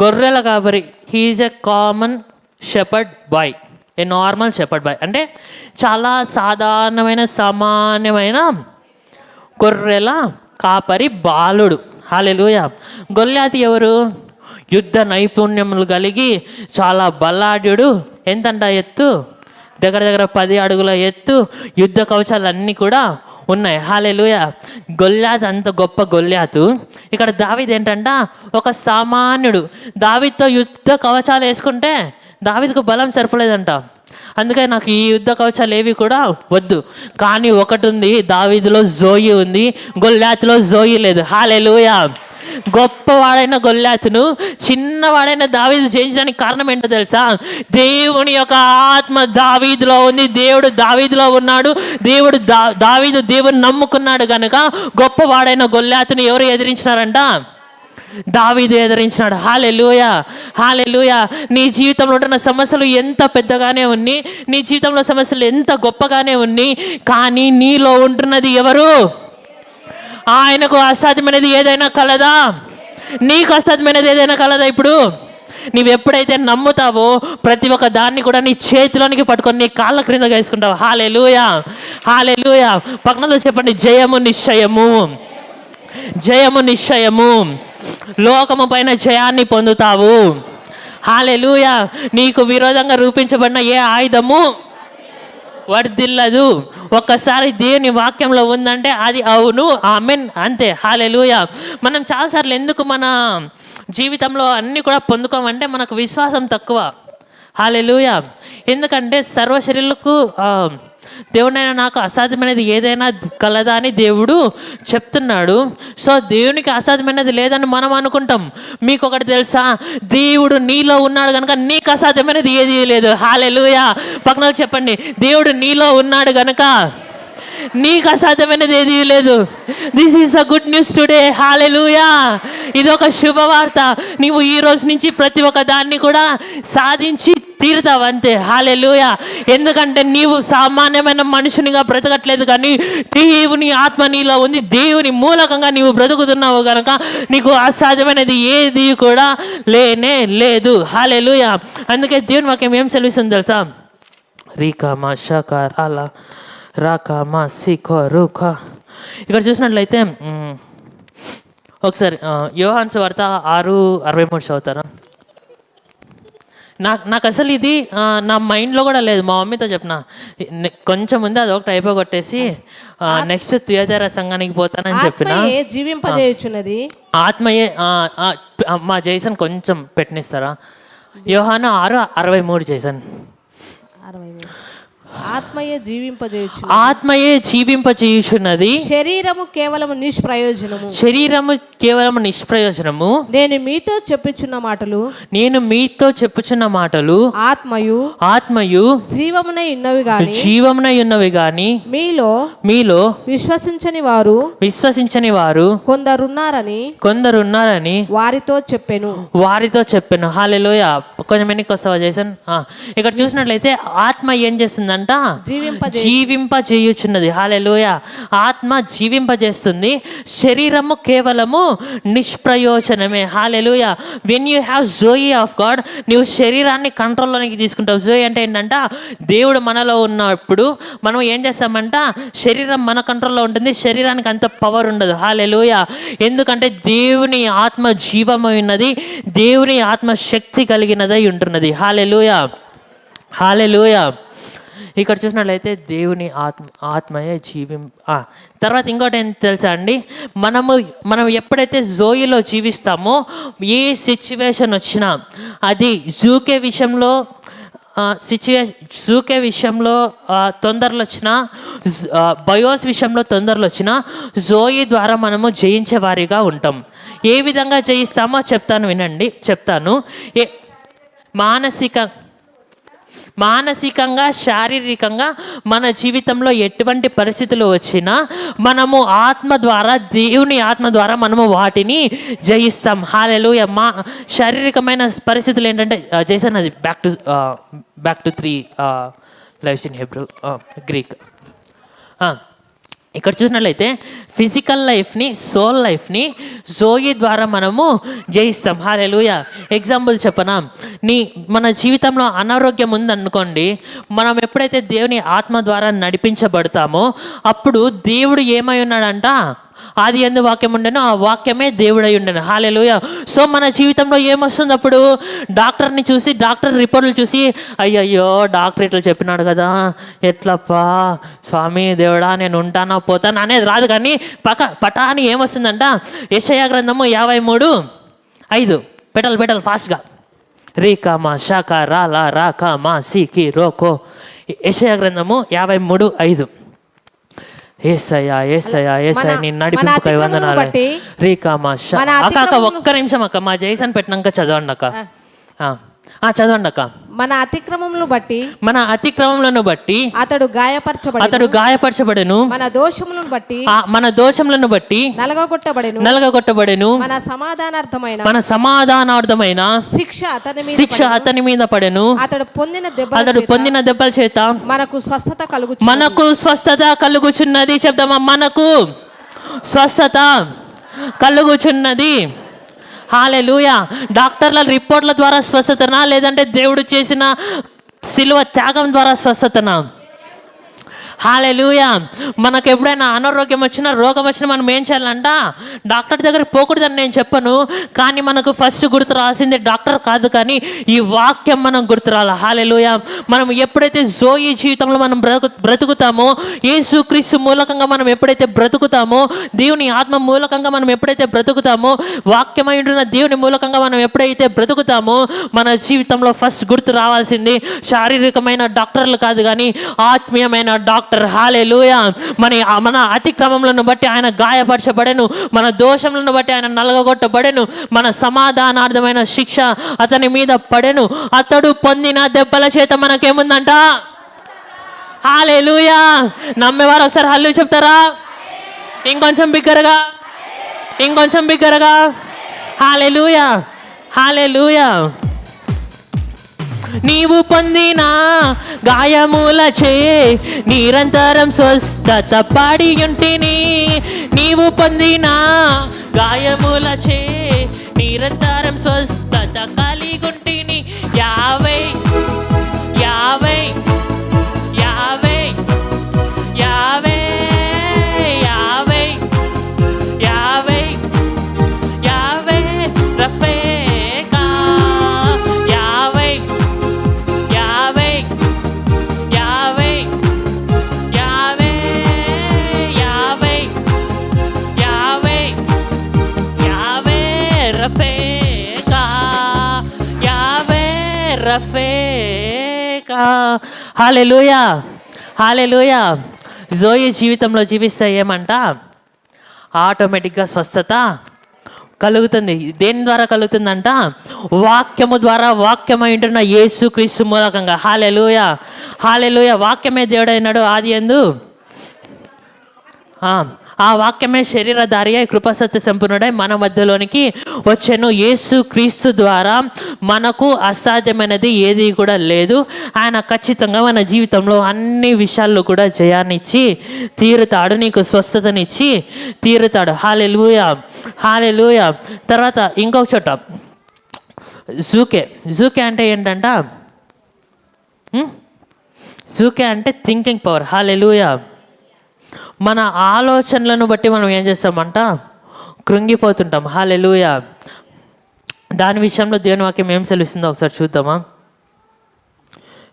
గొర్రెల కాపరి. He's a common shepherd boy, a normal shepherd boy. అంటే చాలా సాధారణమైన సామాన్యమైన గొర్రెల కాపరి బాలుడు. హల్లెలూయా. గొల్యాతు ఎవరు? యుద్ధ నైపుణ్యములు కలిగి చాలా బలాఢ్యుడు. ఎంతంట ఎత్తు? దగ్గర దగ్గర 10 అడుగుల ఎత్తు. యుద్ధ కవచాలన్నీ కూడా ఉన్నాయి. హల్లెలూయా. గొల్యాతు అంత గొప్ప గొల్యాతు. ఇక్కడ దావీదు ఏంటంట? ఒక సామాన్యుడు. దావీదుతో యుద్ధ కవచాలు వేసుకుంటే దావీదుకు బలం సరిపోలేదంట. అందుకే నాకు ఈ యుద్ధ కవచాలు ఏవి కూడా వద్దు. కానీ ఒకటి ఉంది, దావీదులో జోయి ఉంది, గొల్యాతులో జోయి లేదు. హల్లెలూయా. గొప్పవాడైన గొల్యాతును చిన్నవాడైన దావీదు జయించడానికి కారణం ఏంటో తెలుసా? దేవుని యొక్క ఆత్మ దావీదులో ఉంది, దేవుడు దావీదులో ఉన్నాడు, దావీదు దేవుని నమ్ముకున్నాడు కనుక గొప్పవాడైన గొల్యాతును ఎవరు ఎదిరించినారంట? దావీదు ఎదిరించినాడు. హల్లెలూయా హల్లెలూయా. నీ జీవితంలో ఉంటున్న సమస్యలు ఎంత పెద్దగానే ఉన్నాయి, నీ జీవితంలో సమస్యలు ఎంత గొప్పగానే ఉన్నాయి, కానీ నీలో ఉంటున్నది ఎవరు? ఆయనకు అసాధ్యమైనది ఏదైనా కలదా? నీకు అసాధ్యమైనది ఏదైనా కలదా? ఇప్పుడు నీవు ఎప్పుడైతే నమ్ముతావో ప్రతి ఒక్క దాన్ని కూడా నీ చేతిలోనికి పట్టుకొని నీ కాళ్ళ క్రింద వేసుకుంటావు. హల్లెలూయా హల్లెలూయా. పక్కనలో చెప్పండి, జయము నిశ్చయము, జయము నిశ్చయము. లోకము పైన జయాన్ని పొందుతావు. హల్లెలూయా. నీకు విరోధంగా రూపించబడిన ఏ ఆయుధము వర్ధిల్లదు. ఒక్కసారి దేవుని వాక్యంలో ఉందంటే అది అవును, ఆమెన్, అంతే. హల్లెలూయా. మనం చాలాసార్లు ఎందుకు మన జీవితంలో అన్నీ కూడా పొందుకోమంటే మనకు విశ్వాసం తక్కువ. హల్లెలూయా. ఎందుకంటే సర్వశరీరులకు దేవుడైనా నాకు అసాధ్యమైనది ఏదైనా కలదా అని దేవుడు చెప్తున్నాడు. సో దేవునికి అసాధ్యమైనది లేదని మనం అనుకుంటాం. మీకు ఒకటి తెలుసా? దేవుడు నీలో ఉన్నాడు కనుక నీకు అసాధ్యమైనది ఏది లేదు. హల్లెలూయా. పక్కన చెప్పండి, దేవుడు నీలో ఉన్నాడు కనుక నీకు అసాధ్యమైనది ఏది లేదు. This is a good news today. హల్లెలూయా. ఇది ఒక శుభవార్త. నీవు ఈ రోజు నుంచి ప్రతి ఒక్క దాన్ని కూడా సాధించి తీరుతావు, అంతే. హల్లెలూయా. ఎందుకంటే నీవు సామాన్యమైన మనుషునిగా బ్రతకట్లేదు, కానీ దేవుని ఆత్మ నీలో ఉంది, దేవుని మూలకంగా నీవు బ్రతుకుతున్నావు కనుక నీకు అసాధ్యమైనది ఏది కూడా లేనే లేదు. హల్లెలూయా. అందుకే దేవుని వాక్యం ఏం సెలవిస్తుంది తెలుసా? రీకా మా షకా రాలా రాకా మా సీకో రూకా. ఇక్కడ చూసినట్లయితే ఒకసారి యోహాను సువార్త 6:63 చదువుతారా? నాకు అసలు ఇది నా మైండ్లో కూడా లేదు. మా మమ్మీతో చెప్పిన కొంచెం ఉంది, అది ఒకటి అయిపోగొట్టేసి నెక్స్ట్ తుయతైర సంఘానికి పోతానని చెప్పిన. జీవింపజేయుచున్నది ఆత్మయే. మా జైసన్ కొంచెం పెట్టనిస్తారా? యోహాను 6:63 జైసన్. ఆత్మయే జీవింపజేయుచున్నది, శరీరము కేవలము నిష్ప్రయోజనము. నేను మీతో చెప్పుచున్న మాటలు ఆత్మయు జీవమునై ఉన్నవి గాని మీలో విశ్వసించని వారు కొందరున్నారని వారితో చెప్పెను. హల్లెలూయా. కొంచెం వెనక్కి వస్తావా జైసన్? ఇక్కడ చూసినట్లయితే ఆత్మ ఏం చేస్తుందంట? జీవింపజేయుచున్నది. హల్లెలూయా. ఆత్మ జీవింపజేస్తుంది, శరీరము కేవలము నిష్ప్రయోజనమే. హల్లెలూయా. When you have zoe of God, నువ్వు శరీరాన్ని కంట్రోల్లోనికి తీసుకుంటావు. జోయి అంటే ఏంటంట? దేవుడు మనలో ఉన్నప్పుడు మనం ఏం చేస్తామంట? శరీరం మన కంట్రోల్లో ఉంటుంది, శరీరానికి అంత పవర్ ఉండదు. హల్లెలూయా. ఎందుకంటే దేవుని ఆత్మ జీవమైనది, దేవుని ఆత్మ శక్తి కలిగినదై ఉంటున్నది. హల్లెలూయా. హల్లెలూయా. ఇక్కడ చూసినట్లయితే దేవుని ఆత్మయే తర్వాత ఇంకోటి ఏం తెలుసా అండి? మనం ఎప్పుడైతే జోయిలో జీవిస్తామో ఏ సిచ్యువేషన్ వచ్చినా, అది జూకే విషయంలో తొందరలు వచ్చినా, బయోస్ విషయంలో తొందరలు వచ్చినా, జోయి ద్వారా మనము జయించే వారిగా ఉంటాం. ఏ విధంగా జయిస్తామో చెప్తాను. మానసికంగా, శారీరకంగా మన జీవితంలో ఎటువంటి పరిస్థితులు వచ్చినా మనము దేవుని ఆత్మ ద్వారా మనము వాటిని జయిస్తాం. హల్లెలూయా. శారీరకమైన పరిస్థితులు ఏంటంటే జైసన్, అది back to 3 lives in Hebrew Greek. ఇక్కడ చూసినట్లయితే ఫిజికల్ లైఫ్ని, సోల్ లైఫ్ని జోయి ద్వారా మనము జయిస్తాం. హల్లెలూయా. ఎగ్జాంపుల్ చెప్పనా? మన జీవితంలో అనారోగ్యం ఉందనుకోండి, మనం ఎప్పుడైతే దేవుని ఆత్మ ద్వారా నడిపించబడతామో అప్పుడు దేవుడు ఏమై ఉన్నాడంట? ఆది యందు వాక్యం ఉండెను, ఆ వాక్యమే దేవుడై ఉండెను. హల్లెలూయా. సో మన జీవితంలో ఏమొస్తుంది అప్పుడు? డాక్టర్ని చూసి, డాక్టర్ రిపోర్ట్లు చూసి, అయ్యయ్యో డాక్టర్ ఇట్లా చెప్పినాడు కదా, ఎట్లప్పా స్వామి దేవుడా నేను ఉంటానా పోతానా అనేది రాదు. కానీ పటాని ఏమొస్తుందంట? యెషయా గ్రంథము 53:5. పెట్టాలి ఫాస్ట్గా. రీకామా శాఖ రాలా రాకామా సీకి రోకో. యెషయా గ్రంథము 53:5. ఏసయ్యా నీ నడిపింపుకై వందనాలు. రీకామా అక్క ఒక్క నిమిషం అక్క, మా జైసన్ పెట్టినాక చదవండి అక్క. చదవండి అక్క. మన అతిక్రమములను బట్టి అతడు గాయపరచబడెను, మన దోషములను బట్టి నలగగొట్టబడెను, మన సమాధానార్థమైన శిక్ష అతని మీద పడెను, అతడు పొందిన దెబ్బల చేత మనకు స్వస్థత కలుగుచున్నది. చెప్దామా? మనకు స్వస్థత కలుగుచున్నది. హల్లెలూయా. డాక్టర్ల రిపోర్ట్ల ద్వారా స్వస్థతనా, లేదంటే దేవుడు చేసిన సిలువ త్యాగం ద్వారా స్వస్థతనా? హల్లెలూయా. మనకు ఎప్పుడైనా అనారోగ్యం వచ్చినా, రోగం వచ్చినా మనం ఏం చేయాలంట? డాక్టర్ దగ్గరికి పోకూడదని నేను చెప్పను, కానీ మనకు ఫస్ట్ గుర్తు రావాల్సిందే డాక్టర్ కాదు, కానీ ఈ వాక్యం మనం గుర్తు రావాలి. హల్లెలూయా. మనం ఎప్పుడైతే జోయి జీవితంలో మనం బ్రతుకుతామో, యేసుక్రీస్తు మూలకంగా మనం ఎప్పుడైతే బ్రతుకుతామో, దేవుని ఆత్మ మూలకంగా మనం ఎప్పుడైతే బ్రతుకుతామో, వాక్యమై ఉంటున్న దేవుని మూలకంగా మనం ఎప్పుడైతే బ్రతుకుతామో, మన జీవితంలో ఫస్ట్ గుర్తు రావాల్సింది శారీరకమైన డాక్టర్లు కాదు, కానీ ఆత్మీయమైన డాక్టర్. హల్లెలూయా. మన అతిక్రమములను బట్టి ఆయన గాయపరచబడెను, మన దోషములను బట్టి ఆయన నలగగొట్టబడెను, మన సమాధానార్థమైన శిక్ష అతని మీద పడెను, అతడు పొందిన దెబ్బల చేత మనకేముందంట? హల్లెలూయా. నమ్మేవారు ఒకసారి హల్లెలూయా చెప్తారా? ఇంకొంచెం బిగ్గరగా. హల్లెలూయా. హల్లెలూయా. నీవు పొందిన గాయములచే నిరంతరం స్వస్థత పడి ఉంటిని. నీవు పొందిన గాయములచే నిరంతరం స్వస్థత కలిగుంటిని. 50 50 రఫేకా. హల్లెలూయా, హల్లెలూయా. జోయి జీవితంలో జీవిస్తే ఏమంట, ఆటోమేటిక్గా స్వస్థత కలుగుతుంది. దేని ద్వారా కలుగుతుందంట, వాక్యము ద్వారా. వాక్యం అయింటున్న యేసు క్రీస్తు మూలకంగా. హల్లెలూయా, హల్లెలూయా. వాక్యమే దేవుడైనాడు ఆది యందు. ఆ వాక్యమే శరీరధారి అయి కృపాసత్య సంపూర్ణుడై మన మధ్యలోనికి వచ్చెను. యేసు క్రీస్తు ద్వారా మనకు అసాధ్యమైనది ఏది కూడా లేదు. ఆయన ఖచ్చితంగా మన జీవితంలో అన్ని విషయాల్లో కూడా జయాన్నిచ్చి తీరుతాడు, నీకు స్వస్థతనిచ్చి తీరుతాడు. హల్లెలూయా, హల్లెలూయా. తర్వాత ఇంకొక చోట జూకే. జూకే అంటే ఏంటంట, జూకే అంటే థింకింగ్ పవర్. హల్లెలూయా. మన ఆలోచనలను బట్టి మనం ఏం చేస్తామంట, కృంగిపోతుంటాం. హల్లెలూయా. దాని విషయంలో దేవుని వాక్యం ఏం సెలవిస్తుందో ఒకసారి చూద్దామా.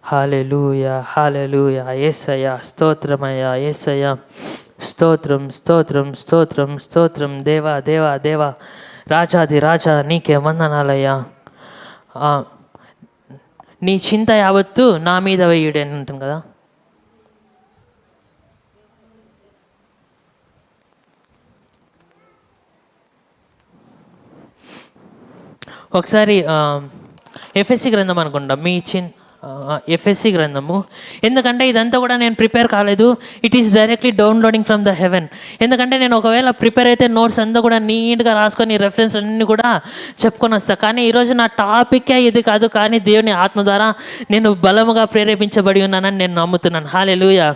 హల్లెలూయా, హల్లెలూయా. యేసయ్యా స్తోత్రమయ్యా, యేసయ్యా స్తోత్రం, స్తోత్రం, స్తోత్రం, స్తోత్రం. దేవా, దేవా, దేవా, రాజాది రాజా నీకే వందనాలయ్యా. నీ చింత యావత్తు నా మీద వేయుడే అని ఉంటుంది కదా. ఒకసారి ఎఫ్ఎస్సి గ్రంథం అనుకుంటా, ఎఫ్ఎస్సి గ్రంథము. ఎందుకంటే ఇదంతా కూడా నేను ప్రిపేర్ కాలేదు, it is directly downloading from the heaven. ఎందుకంటే నేను ఒకవేళ ప్రిపేర్ అయితే నోట్స్ అంతా కూడా నీట్గా రాసుకొని రెఫరెన్స్ అన్నీ కూడా చెప్పుకొని వస్తాను. కానీ ఈరోజు నా టాపిక్కే ఇది కాదు, కానీ దేవుని ఆత్మ ద్వారా నేను బలముగా ప్రేరేపించబడి ఉన్నానని నేను నమ్ముతున్నాను. హల్లెలూయా.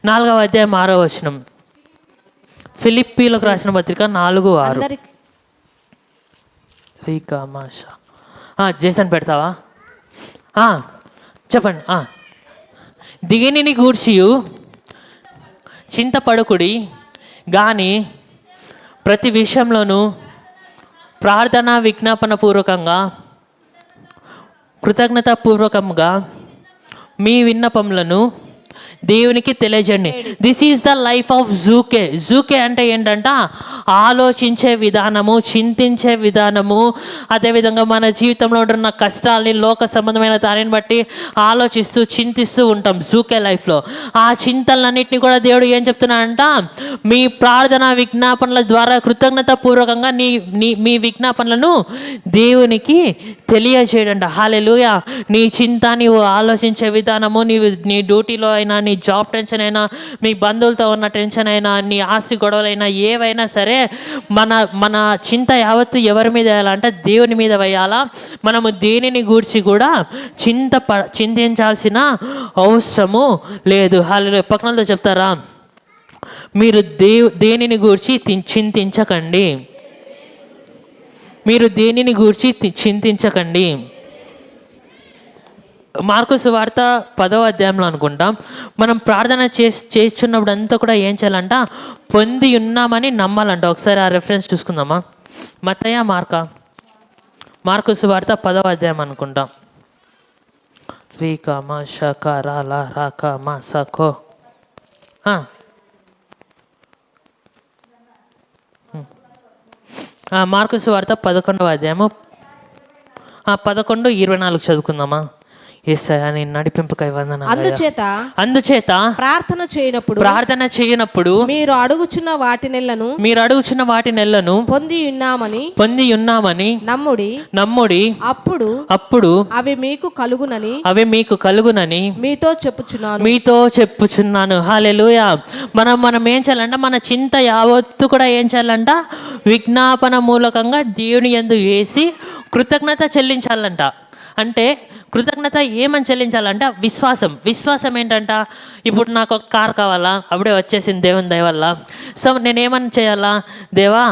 4వ అధ్యాయం 6వ వచనం. ఫిలిప్పీలకు రాసిన పత్రిక 4:6. రీకా మాషా. జేసన్ పెడతావా? చెప్పండి. దిగిని గూర్చియు చింతపడుకుడి కానీ ప్రతి విషయంలోనూ ప్రార్థన విజ్ఞాపన పూర్వకంగా కృతజ్ఞతాపూర్వకంగా మీ విన్నపములను దేవునికి తెలియజేయండి. This is the life of psyche. Psyche అంటే ఏంటంట, ఆలోచించే విధానము, చింతించే విధానము. అదేవిధంగా మన జీవితంలో ఉంటున్న కష్టాలని, లోక సంబంధమైన దానిని బట్టి ఆలోచిస్తూ చింతిస్తూ ఉంటాం జూకే లైఫ్లో. ఆ చింతలన్నింటినీ కూడా దేవుడు ఏం చెప్తున్నాడంట, మీ ప్రార్థన విజ్ఞాపనల ద్వారా కృతజ్ఞతాపూర్వకంగా మీ విజ్ఞాపనలను దేవునికి తెలియజేయడంట. హల్లెలూయా. నీ చింత, నీవు ఆలోచించే విధానము, నీ డ్యూటీలో అయినా, నీ జాబ్ టెన్షన్ అయినా, మీ బంధువులతో ఉన్న టెన్షన్ అయినా, నీ ఆస్తి గొడవలైనా, ఏవైనా సరే మన చింత యావత్తు ఎవరి మీద వేయాలంటే దేవుని మీద వేయాలా. మనము దేనిని గూర్చి కూడా చింతించాల్సిన అవసరము లేదు. హల్లెలూయా. పక్కనతో చెప్తారా, మీరు దేనిని గూర్చి చింతించకండి, మీరు దేనిని గూర్చి చింతించకండి. మార్కు సువార్త 10వ అధ్యాయంలో అనుకుంటాం, మనం ప్రార్థన చేస్తున్నప్పుడు అంతా కూడా ఏం చేయాలంట, పొంది ఉన్నామని నమ్మాలంట. ఒకసారి ఆ రెఫరెన్స్ చూసుకుందామా. మత్తయి మార్కు సువార్త 10వ అధ్యాయం అనుకుంటాం. రీకా మా షక రాలా రాకా మా సఖో. మార్కు సువార్త 11వ అధ్యాయము 11:24 చదువుకుందామా. యేసయ్యా నీ నడిపింపుకై వందనాలు. అందుచేత ప్రార్థన చేయనప్పుడు మీరు అడుగుచున్న వాటి నెలను పొంది ఉన్నామని నమ్ముడి. అప్పుడు అవి మీకు కలుగునని మీతో చెప్పుచున్నాను. హల్లెలూయా. మనం ఏం చేయాలంట, మన చింత యావత్తు కూడా ఏం చేయాలంట, విజ్ఞాపన మూలకంగా దేవుని యందు వేసి కృతజ్ఞత చెల్లించాలంట. అంటే కృతజ్ఞత ఏమని చెల్లించాలంటే విశ్వాసం ఏంటంట, ఇప్పుడు నాకు ఒక కార్ కావాలా, అప్పుడే వచ్చేసింది దేవుని దయ వల్ల. సో నేనేమని చేయాలా, దేవా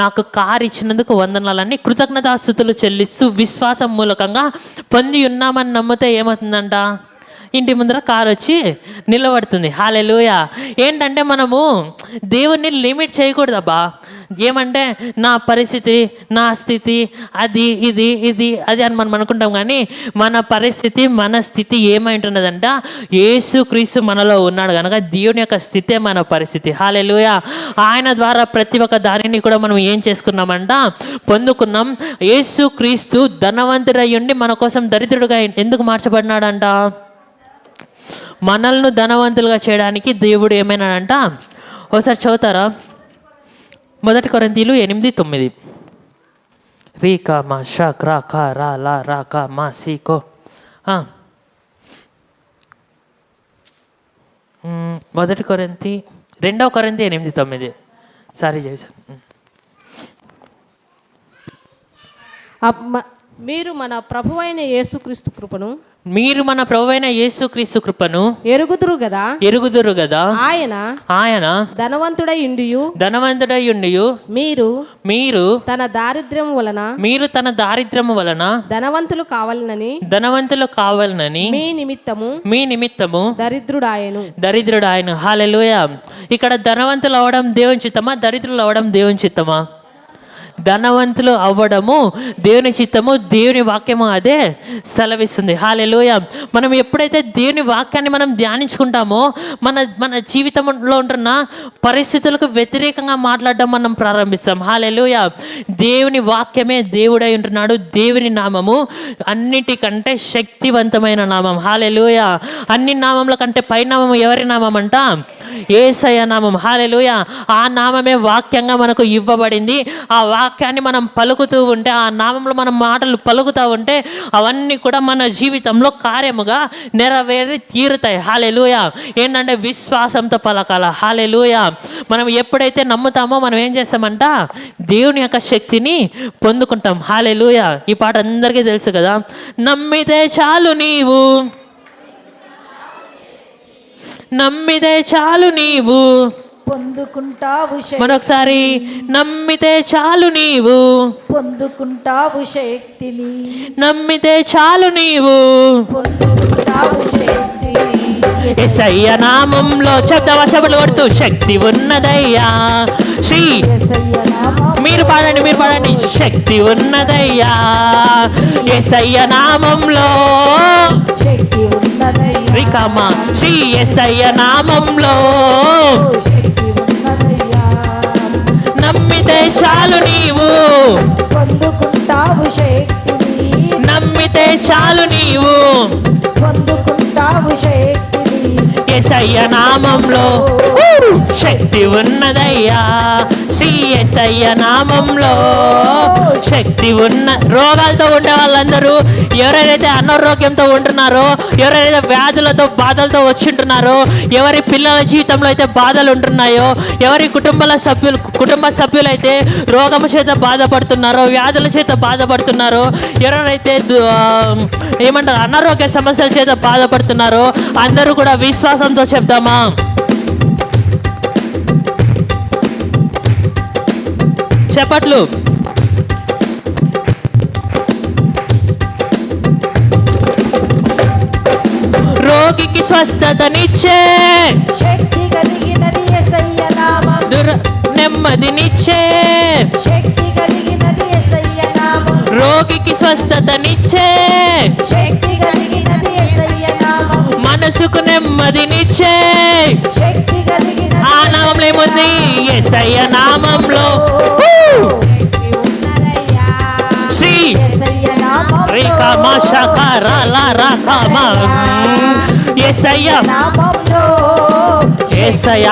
నాకు కార్ ఇచ్చినందుకు వందనాలని కృతజ్ఞతాస్తుతులు చెల్లిస్తూ విశ్వాసం మూలకంగా పొంది ఉన్నామని నమ్మితే ఏమవుతుందంట, ఇంటి ముందర కారు వచ్చి నిలబడుతుంది. హల్లెలూయా. ఏంటంటే మనము దేవుణ్ణి లిమిట్ చేయకూడదబ్బా. ఏమంటే నా పరిస్థితి, నా స్థితి, అది అది అని మనం అనుకుంటాం. కానీ మన పరిస్థితి, మన స్థితి ఏమైంటున్నదంట, యేసుక్రీస్తు మనలో ఉన్నాడు కనుక దేవుని యొక్క స్థితే మన పరిస్థితి. హల్లెలూయా. ఆయన ద్వారా ప్రతి ఒక్క దానిని కూడా మనం ఏం చేసుకున్నామంట, పొందుకున్నాం. యేసుక్రీస్తు ధనవంతుడయ్యుండి మన కోసం దరిద్రుడుగా ఎందుకు మార్చబడినాడంట? మనల్ని ధనవంతులుగా చేయడానికి దేవుడు ఏమైనాడంట. ఒకసారి చదువుతారా? 1 కొరింథీయులు 8:9. రీకా మా షాక్ రా కా రా లా రా కా మా సీకో. 1 కొరింథీ 2 కొరింథీ 8:9. సారీ చేశాను. మీరు మన ప్రభువైన యేసుక్రీస్తు కృపను ఎరుగుదురు గదా. ఆయన ధనవంతుడై ఉండియు మీరు తన దారిద్ర్యము వలన ధనవంతులు కావాలనని మీ నిమిత్తము దరిద్రుడాయను. హల్లెలూయా. ఇక్కడ ధనవంతులు అవ్వడం దేవుని చిత్తమా, దరిద్రులు అవ్వడం దేవుని చిత్తమా? ధనవంతులు అవ్వడము దేవుని చిత్తము, దేవుని వాక్యము అదే సెలవిస్తుంది. హల్లెలూయా. మనం ఎప్పుడైతే దేవుని వాక్యాన్ని మనం ధ్యానించుకుంటామో మన జీవితంలో ఉంటున్న పరిస్థితులకు వ్యతిరేకంగా మాట్లాడడం మనం ప్రారంభిస్తాం. హల్లెలూయా. దేవుని వాక్యమే దేవుడై ఉంటున్నాడు. దేవుని నామము అన్నిటికంటే శక్తివంతమైన నామం. హల్లెలూయా. అన్ని నామముల కంటే పైనామము ఎవరి నామం అంట? యేసయ్య నామం. హల్లెలూయా. ఆ నామమే వాక్యంగా మనకు ఇవ్వబడింది. ఆ వాక్యాన్ని మనం పలుకుతూ ఉంటే, ఆ నామంలో మనం మాటలు పలుకుతూ ఉంటే అవన్నీ కూడా మన జీవితంలో కార్యముగా నెరవేరి తీరుతాయి. హల్లెలూయా. ఏంటంటే విశ్వాసంతో పలకాల. హల్లెలూయా. మనం ఎప్పుడైతే నమ్ముతామో మనం ఏం చేస్తామంట, దేవుని యొక్క శక్తిని పొందుకుంటాం. హల్లెలూయా. ఈ పాట అందరికీ తెలుసు కదా. నమ్మితే చాలు నీవు పొందుకుంటావు. మరొకసారి, నమ్మితే చాలు నీవు పొందుకుంటావు శక్తిని. నమ్మితే చాలు నీవు పొందుకుంటావు శక్తిని. యేసయ్య నామంలో చెప్తావా? చెప్పలు కొడుతూ శక్తి ఉన్నదయ్యా. శ్రీ మీరు పాడండి. శక్తి ఉన్నదయ్యా యేసయ్య నామంలో. శక్తి ఉన్నదయ్యా. రికమా శ్రీ యేసయ్య నామంలో. నమ్మితే చాలు నీవు పొందుకుంటావు శక్తిని. నమ్మితే చాలు నీవు పొందుకుంటావు శక్తిని. యేసయ్య నామంలో శక్తి ఉన్నదయ్యా. శ్రీ యేసయ్య నామంలో శక్తి ఉన్న. రోగాలతో ఉండే వాళ్ళందరూ, ఎవరైతే అనారోగ్యంతో ఉంటున్నారో, ఎవరైతే వ్యాధులతో బాధలతో వచ్చింటున్నారో, ఎవరి పిల్లల జీవితంలో అయితే బాధలు ఉంటున్నాయో, ఎవరి కుటుంబ సభ్యులైతే రోగము చేత బాధపడుతున్నారో, వ్యాధుల చేత బాధపడుతున్నారో, ఎవరైతే ఏమంటారు అనారోగ్య సమస్యల చేత బాధపడుతున్నారో, అందరూ కూడా విశ్వాసంతో చెప్దామా? చెప్పట్లు. రోగికి స్వస్థతనిచ్చే శక్తి కలిగినది యేసయ్య నామం. నెమ్మదినిచ్చే శక్తి కలిగినది యేసయ్య నామం. రోగికి స్వస్థతనిచ్చే శక్తి కలిగినది యేసయ్య నామం. మనసుకు నెమ్మదినిచ్చే శక్తి కలిగినది ఆ నామంలో ఏముంది? యేసయ్య నామంలో. శ్రీ యేసయ్య నామం. రేఖమా షకరా లా రాఖమా. యేసయ్య నామంలో. యేసయ్య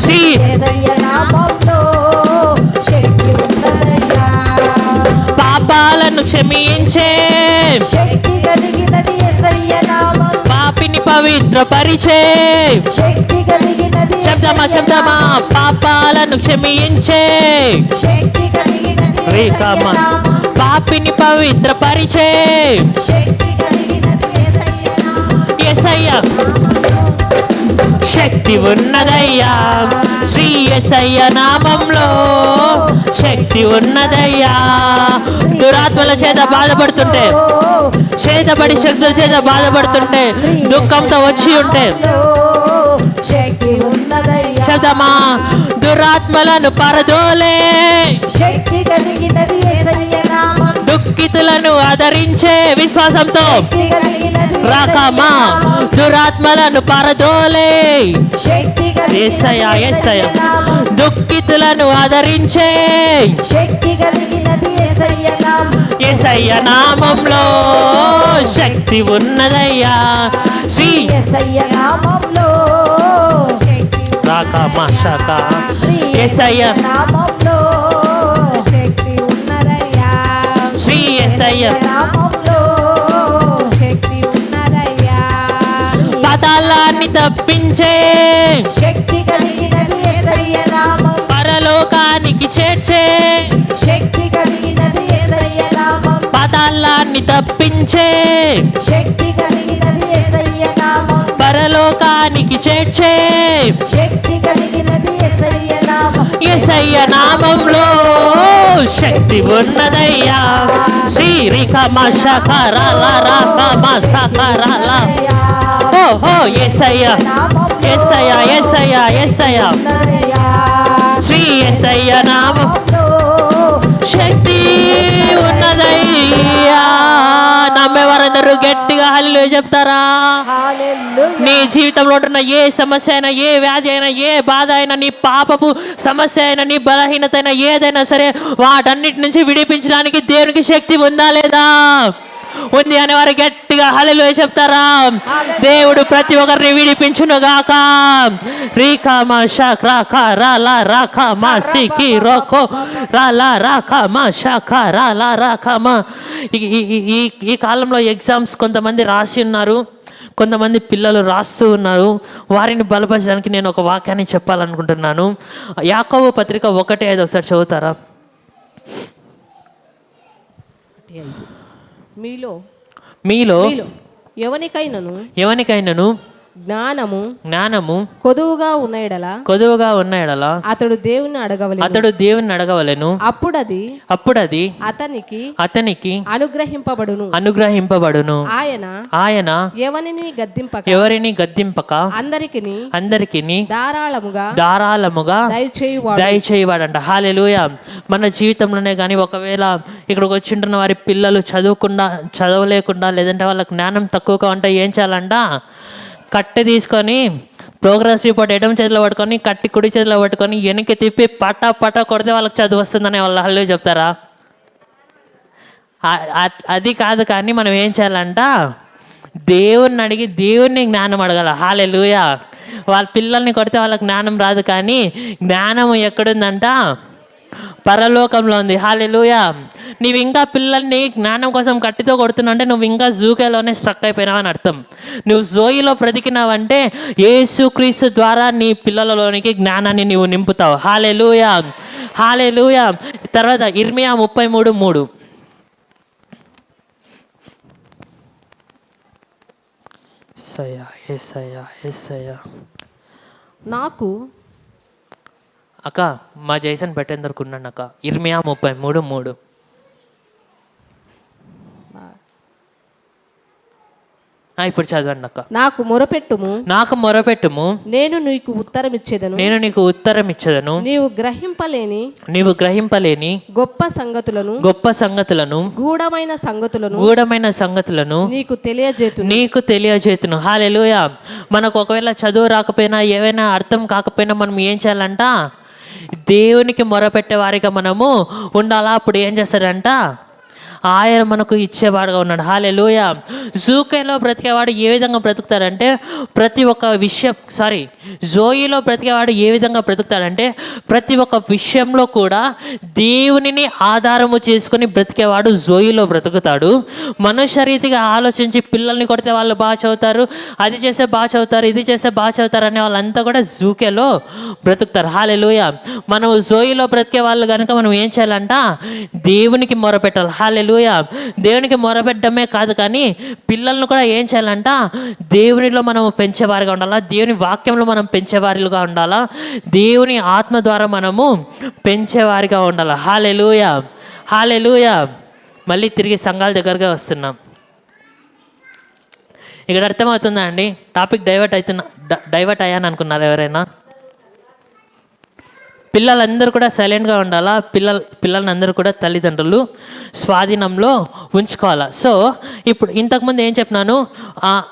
శ్రీ యేసయ్య నామంలో శక్తి ఉన్నదయ్యా. పాపాలను క్షమించే శక్తి కలిగినది యేసయ్య నామం. పాపిని పవిత్రపరిచే శక్తి కలిగినది చెప్దామా? పాపాలను క్షమించే శక్తి కలిగినది రేఖమా. పాపిని పవిత్రపరిచే శక్తి కలిగినది యేసయ్య నామం. యేసయ్య శక్తి ఉన్నదయ్యా. శ్రీ యేసయ్య నామంలో శక్తి ఉన్నదయ్యా. దురాత్మల చేత బాధపడుతుంటే, చేతబడి శక్తుల చేత బాధపడుతుంటే, దుఃఖంతో వచ్చి ఉంటే శక్తి ఉన్నదయ్యా. చెప్దామా? దురాత్మలను పరదోలే శక్తి కలిగినది యేసయ్య నామం దుఃఖితులను ఆదరించే విశ్వాసంతో శక్తి కలిగినది రాకమా దురాత్మలను పరదోలే శక్తి యేసయ్య కలిగినది యేసయ్య నామం దుఃఖితులను ఆదరించే శక్తి కలిగినది యేసయ్య నామం యేసయ్య నామంలో శక్తి ఉన్నదయ్యా శ్రీ యేసయ్య నామంలో శక్తి రాకమా శాఖ శ్రీ యేసయ్య నామంలో శక్తి ఉన్నదయ్యా శ్రీ యేసయ్య నామంలో శక్తి ఉన్నదయ్యా పాతాళాన్ని తప్పించే శక్తి కలిగినది యేసయ్య నామం పరలోకానికి చేర్చే శక్తి కలిగినది యేసయ్య నామం పాతాళాన్ని తప్పించే శక్తి కలిగినది యేసయ్య నామం పరలోకానికి చేర్చే శక్తి కలిగినది యేసయ్య నామం యేసయ్య నామంలో శక్తి ఉన్నదయ్యా శ్రీరికమ శకరాల రాకమ సకరాల ఓహో యేసయ్య యేసయ్య యేసయ్య యేసయ్య ఉన్నదయ్యా శ్రీ యేసయ్య నామం శక్తి ఉన్నదయ్యా నమ్మేవారందరూ గట్టిగా హల్లెలూయా చెప్తారా హల్లెలూయా నీ జీవితంలో ఉంటున్న ఏ సమస్య అయినా ఏ వ్యాధి అయినా ఏ బాధ అయినా నీ పాపపు సమస్య అయినా నీ బలహీనత అయినా ఏదైనా సరే వాటన్నిటి నుంచి విడిపించడానికి దేవునికి శక్తి ఉందా లేదా ఉంది అనేవారు గట్టిగా హల్లెలూయా చెప్తారా దేవుడు ప్రతి ఒక్కరిని విడిపించును గాక రీకామ షాక రాలా రాకమ సికి రోకో రాలా రాకమ షాక రాలా రాకమ ఈ కాలంలో ఎగ్జామ్స్ కొంతమంది రాసి ఉన్నారు, కొంతమంది పిల్లలు రాస్తూ ఉన్నారు. వారిని బలపరచడానికి నేను ఒక వాక్యాన్ని చెప్పాలనుకుంటున్నాను. యాకోబు పత్రిక 1:5 ఒకసారి చదువుతారా? మీలో ఎవనికైనను జ్ఞానము కొదువుగా ఉన్న ఎడల అతడు దేవుని అడగవలెను అప్పుడది అతనికి అనుగ్రహింపబడును. ఆయన ఎవరిని గద్దింపక అందరికిని ధారాళముగా దయచేయవాడంట. హల్లెలూయా. మన జీవితంలోనే కానీ ఒకవేళ ఇక్కడికి వచ్చింటున్న వారి పిల్లలు చదవలేకుండా లేదంటే వాళ్ళ జ్ఞానం తక్కువగా ఉంటే ఏం చేయాలంట? కట్టె తీసుకొని ప్రోగ్రెస్ రిపోర్ట్ ఎడమ చేతిలో పట్టుకొని కట్టి కుడి చేతిలో పట్టుకొని వెనక్కి తిప్పి పటా కొడితే వాళ్ళకి చదువు వస్తుందని వాళ్ళు హల్లెలూయా చెప్తారా? అది కాదు, కానీ మనం ఏం చేయాలంట? దేవుణ్ణి అడిగి దేవుణ్ణి జ్ఞానం అడగాల. హల్లెలూయా. వాళ్ళ పిల్లల్ని కొడితే వాళ్ళకి జ్ఞానం రాదు, కానీ జ్ఞానం ఎక్కడుందంట? పరలోకంలో ఉంది. హల్లెలూయా. నువ్వు ఇంకా పిల్లల్ని జ్ఞానం కోసం కట్టితో కొడుతున్నావు అంటే నువ్వు ఇంకా జూకేలోనే స్ట్రక్ అయిపోయినావు అని అర్థం. నువ్వు జోయిలో బ్రతికినావంటే యేసుక్రీస్తు ద్వారా నీ పిల్లలలోనికి జ్ఞానాన్ని నువ్వు నింపుతావు. హల్లెలూయా, హల్లెలూయా. తర్వాత ఇర్మియా 33:3. నాకు అక్క మా జైసన్ పెట్టేందుకు ఉన్నాను అక్క. ఇర్మియా 33:3. ఇప్పుడు చదవండి అక్క. నాకు మొరపెట్టుము నేను నీకు ఉత్తరం ఇచ్చేదను నీవు గ్రహింపలేని గొప్ప సంగతులను గూఢమైన సంగతులను నీకు తెలియజేతును. హల్లెలూయా. మనకు ఒకవేళ చదువు రాకపోయినా ఏవైనా అర్థం కాకపోయినా మనం ఏం చేయాలంట? దేవునికి మొరపెట్టే వారిగా మనము ఉండాలా. అప్పుడు ఏం చేస్తారంట? ఆయన మనకు ఇచ్చేవాడుగా ఉన్నాడు. హల్లెలూయా. జూకేలో బ్రతికేవాడు ఏ విధంగా బ్రతుకుతాడంటే ప్రతి ఒక్క విషయం జోయిలో బ్రతికేవాడు ఏ విధంగా బ్రతుకుతాడంటే ప్రతి ఒక్క విషయంలో కూడా దేవునిని ఆధారము చేసుకుని బ్రతికేవాడు జోయిలో బ్రతుకుతాడు. మనుష్య రీతిగా ఆలోచించి పిల్లల్ని కొడితే వాళ్ళు బాగా చదువుతారు, అది చేస్తే బాగా చదువుతారు, ఇది చేస్తే బాగా చదువుతారు అనే వాళ్ళంతా కూడా జూకేలో బ్రతుకుతారు. హల్లెలూయా. మనం జోయిలో బ్రతికే వాళ్ళు కనుక మనం ఏం చేయాలంట? దేవునికి మొరపెట్టాలి. హల్లెలూయా. దేవునికి మొరపెట్టడమే కాదు, కానీ పిల్లలను కూడా ఏం చేయాలంట? దేవునిలో మనం పెంచేవారిగా ఉండాలా, దేవుని వాక్యంలో మనం పెంచేవారిగా ఉండాలా, దేవుని ఆత్మ ద్వారా మనము పెంచేవారిగా ఉండాలా. హల్లెలూయా, హల్లెలూయా. మళ్ళీ తిరిగి సంఘాల దగ్గరగా వస్తున్నాం. ఇక్కడ అర్థమవుతుందా అండి? టాపిక్ డైవర్ట్ అయ్యాను అనుకున్నారు ఎవరైనా? పిల్లలందరూ కూడా సైలెంట్గా ఉండాలా. పిల్లలందరూ కూడా తల్లిదండ్రులు స్వాధీనంలో ఉంచుకోవాలా. సో ఇప్పుడు ఇంతకుముందు ఏం చెప్పినాను,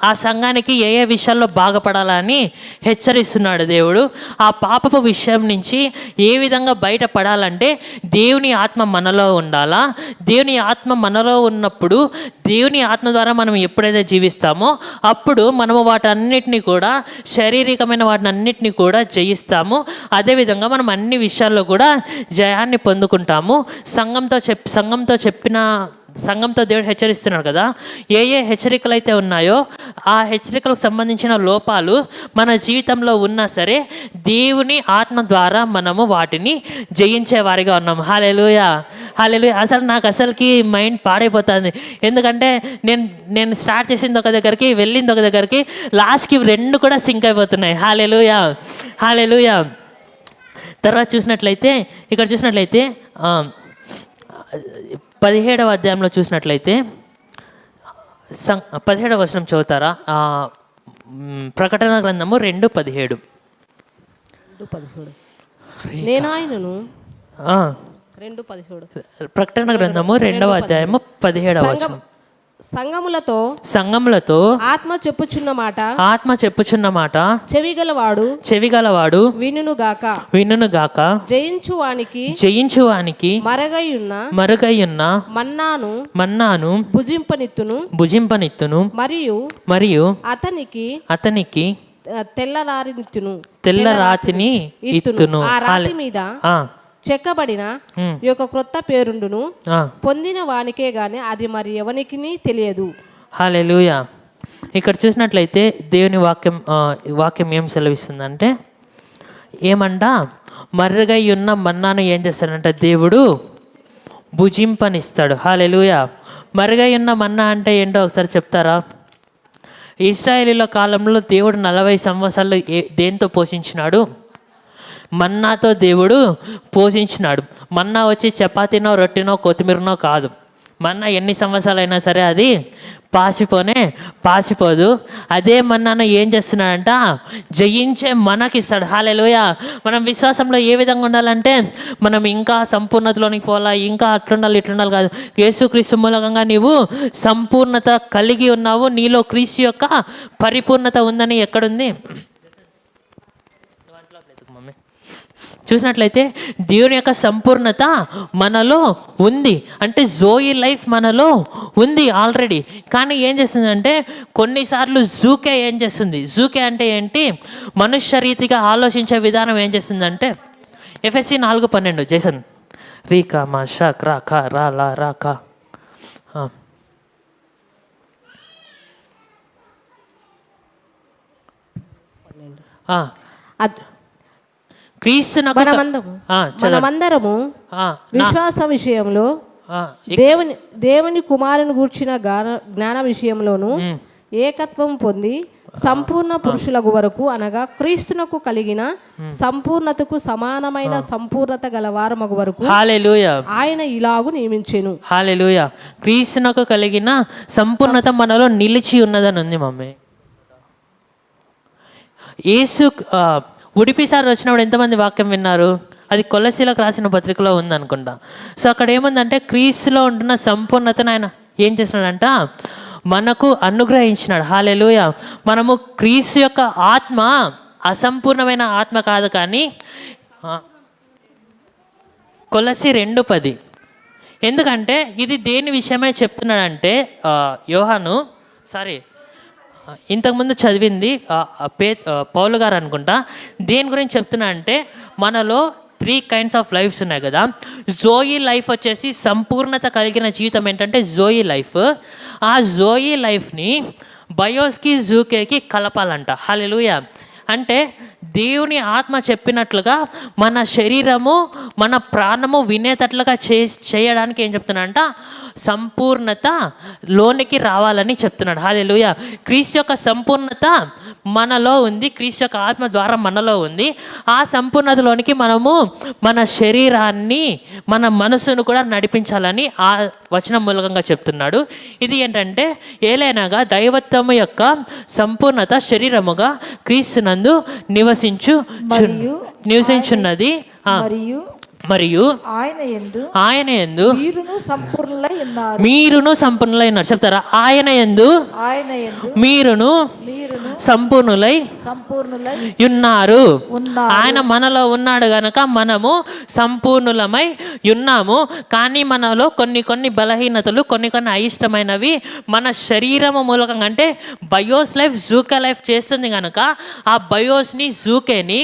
ఆ సంఘానికి ఏ ఏ విషయాల్లో బాగుపడాలని హెచ్చరిస్తున్నాడు దేవుడు. ఆ పాపపు విషయం నుంచి ఏ విధంగా బయటపడాలంటే దేవుని ఆత్మ మనలో ఉండాలా. దేవుని ఆత్మ మనలో ఉన్నప్పుడు దేవుని ఆత్మ ద్వారా మనం ఎప్పుడైతే జీవిస్తామో అప్పుడు మనము వాటన్నిటిని కూడా శారీరకమైన వాటినన్నిటిని కూడా జయిస్తాము. అదేవిధంగా మనం అన్ని విషయాల్లో కూడా జయాన్ని పొందుకుంటాము. సంఘంతో దేవుడు హెచ్చరిస్తున్నాడు కదా, ఏ ఏ హెచ్చరికలు అయితే ఉన్నాయో ఆ హెచ్చరికలకు సంబంధించిన లోపాలు మన జీవితంలో ఉన్నా సరే దేవుని ఆత్మ ద్వారా మనము వాటిని జయించే వారిగా ఉన్నాము. హల్లెలూయా, హల్లెలూయా. నాకు అసలుకి మైండ్ పాడైపోతుంది. ఎందుకంటే నేను స్టార్ట్ చేసింది ఒక దగ్గరికి, వెళ్ళింది ఒక దగ్గరికి, లాస్ట్కి రెండు కూడా సింక్ అయిపోతున్నాయి. హల్లెలూయా, హల్లెలూయా. తర్వాత ఇక్కడ చూసినట్లయితే 17వ అధ్యాయంలో చూసినట్లయితే 17వ వచనం చదువుతారా? ప్రకటన గ్రంథము 2:17. నేను ఆయనను 2:17. ప్రకటన గ్రంథము 2వ అధ్యాయము 17వ వచనం. సంఘములతో ఆత్మ చెప్పుచున్న మాట చెవిగలవాడు వినుగాక. జయించువానికి మరుగైయున్న మన్నాను భుజింపనిత్తును మరియు అతనికి తెల్లరాతిని ఇత్తును. ఆ రాతి మీద చెక్కబడిన ఈ యొక్క క్రొత్త పేరుండును పొందిన వానికే గాని అది మరి ఎవనికి తెలియదు. హల్లెలూయా. ఇక్కడ చూసినట్లయితే దేవుని వాక్యం ఏం సెలవిస్తుందంటే, మర్రగై ఉన్న మన్నాను ఏం చేస్తాడంటే దేవుడు భుజింపనిస్తాడు. హల్లెలూయా. మరుగై ఉన్న మన్నా అంటే ఏంటో ఒకసారి చెప్తారా? ఇశ్రాయేలీల కాలంలో దేవుడు 40 సంవత్సరాలు దేంతో పోషించినాడు? మన్నాతో దేవుడు పోషించినాడు. మన్నా వచ్చి చపాతీనో రొట్టెనో కొత్తిమీరనో కాదు. మన్నా ఎన్ని సంవత్సరాలు అయినా సరే అది పాసిపోదు. అదే మన్నాను ఏం చేస్తున్నాడంట? జయించే మనకిస్తాడు. హల్లెలూయా. మనం విశ్వాసంలో ఏ విధంగా ఉండాలంటే మనం ఇంకా సంపూర్ణతలోనికి పోవాలా, ఇంకా అట్లుండాలి ఇట్లుండాలి కాదు. యేసుక్రీస్తు మూలంగా నీవు సంపూర్ణత కలిగి ఉన్నావు. నీలో క్రీస్తు యొక్క పరిపూర్ణత ఉందని ఎక్కడుంది? చూసినట్లయితే దేవుని యొక్క సంపూర్ణత మనలో ఉంది. అంటే జోయి లైఫ్ మనలో ఉంది ఆల్రెడీ. కానీ ఏం చేస్తుందంటే కొన్నిసార్లు జూకే ఏం చేస్తుంది? జూకే అంటే ఏంటి? మనుష్య రీతిగా ఆలోచించే విధానం ఏం చేస్తుందంటే ఎఫెసీ 4:12 జేసన్ రీకా మా షక్ రాకా రా లా రాకా మనమందరము విశ్వాస విషయంలో దేవుని కుమారుని గూర్చిన జ్ఞాన విషయంలోను ఏకత్వం పొంది సంపూర్ణ పురుషులకు వరకు అనగా క్రీస్తునకు కలిగిన సంపూర్ణతకు సమానమైన సంపూర్ణత గలవారు మగు వరకు హల్లెలూయా ఆయన ఇలాగు నియమించెను. హల్లెలూయా. క్రీస్తునకు కలిగిన సంపూర్ణత మనలో నిలిచి ఉన్నదని ఉంది మమ్మీ. యేసు ఉడిపిసారి వచ్చినప్పుడు ఎంతమంది వాక్యం విన్నారు? అది కొలసీలకు రాసిన పత్రికలో ఉందనుకుంటా. సో అక్కడ ఏముందంటే క్రీస్తులో ఉంటున్న సంపూర్ణతను ఆయన ఏం చేస్తున్నాడంట? మనకు అనుగ్రహించినాడు. హల్లెలూయా. మనము క్రీస్తు యొక్క ఆత్మ అసంపూర్ణమైన ఆత్మ కాదు, కానీ కొలసీ 2:10. ఎందుకంటే ఇది దేని విషయమై చెప్తున్నాడంటే ఇంతకుముందు చదివింది పౌలు గారు అనుకుంటా. దేని గురించి చెప్తున్నా అంటే మనలో 3 kinds ఆఫ్ లైఫ్స్ ఉన్నాయి కదా. జోయి లైఫ్ వచ్చేసి సంపూర్ణత కలిగిన జీవితం ఏంటంటే జోయి లైఫ్. ఆ జోయి లైఫ్ని బయోస్కి జూకేకి కలపాలంట. హల్లెలూయా. అంటే దేవుని ఆత్మ చెప్పినట్లుగా మన శరీరము మన ప్రాణము వినేటట్లుగా చేయడానికి ఏం చెప్తున్నాడంట? సంపూర్ణత లోనికి రావాలని చెప్తున్నాడు. హల్లెలూయా. క్రీస్తు యొక్క సంపూర్ణత మనలో ఉంది. క్రీస్తు యొక్క ఆత్మ ద్వారా మనలో ఉంది. ఆ సంపూర్ణతలోనికి మనము మన శరీరాన్ని మన మనసును కూడా నడిపించాలని ఆ వచనం మూలంగా చెప్తున్నాడు. ఇది ఏంటంటే ఏలైనగా దైవత్వము యొక్క సంపూర్ణత శరీరముగా క్రీస్తునందు నివసించున్నది. మరియు ఆయన యందు మీరును సంపూర్ణులై ఉన్నారు. చెప్తారా? ఆయన యందు మీరును సంపూర్ణులై ఉన్నారు. ఆయన మనలో ఉన్నాడు గనక మనము సంపూర్ణులమై ఉన్నాము. కానీ మనలో కొన్ని బలహీనతలు, కొన్ని అయిష్టమైనవి మన శరీరము మూలకంగా, అంటే బయోస్ లైఫ్ జూకే లైఫ్ చేస్తుంది కనుక ఆ బయోస్ని జూకేని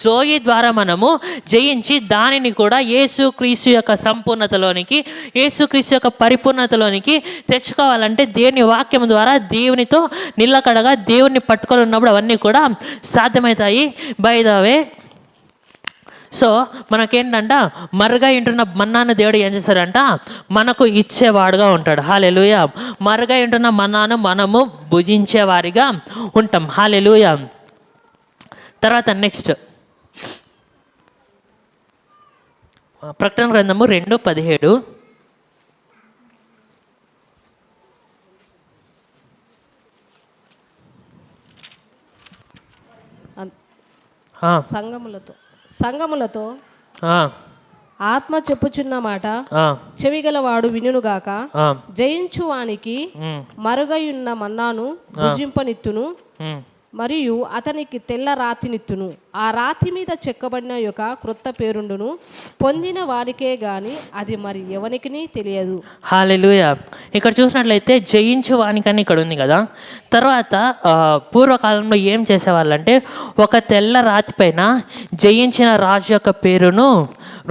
జోయి ద్వారా మనము జయించి దానిని కూడా యేసుక్రీస్తు యొక్క సంపూర్ణతలోనికి, యేసుక్రీస్తు యొక్క పరిపూర్ణతలోనికి తెచ్చుకోవాలంటే దేవుని వాక్యం ద్వారా దేవునితో నిలకడగా దేవుని పట్టుకొని ఉన్నప్పుడు అవన్నీ కూడా సాధ్యమవుతాయి. బై ద వే, సో మనకేంటంట, మరుగై ఉంటున్న మన్నాను దేవుడు ఏం చేశాడంట, మనకు ఇచ్చేవాడుగా ఉంటాడు. హల్లెలూయా. మరుగై ఉంటున్న మన్నాను మనము భుజించేవారిగా ఉంటాం. హల్లెలూయా. తర్వాత నెక్స్ట్ ప్రకటన గ్రంథము 2:17. సంగములతో ఆత్మ చెప్పుచున్న మాట చెవిగలవాడు వినుగాక. జయించు వానికి మరుగయున్న మన్నాను భుజింపనిత్తును, మరియు అతనికి తెల్ల రాతినిత్తును. ఆ రాతి మీద చెక్కబడిన యొక్క క్రొత్త పేరుండును. పొందిన వానికే గాని అది మరి ఎవనికి తెలియదు. హల్లెలూయా. ఇక్కడ చూసినట్లయితే జయించు వానికని ఇక్కడ ఉంది కదా. తర్వాత పూర్వకాలంలో ఏం చేసేవాళ్ళంటే ఒక తెల్ల రాతి పైన జయించిన రాజు యొక్క పేరును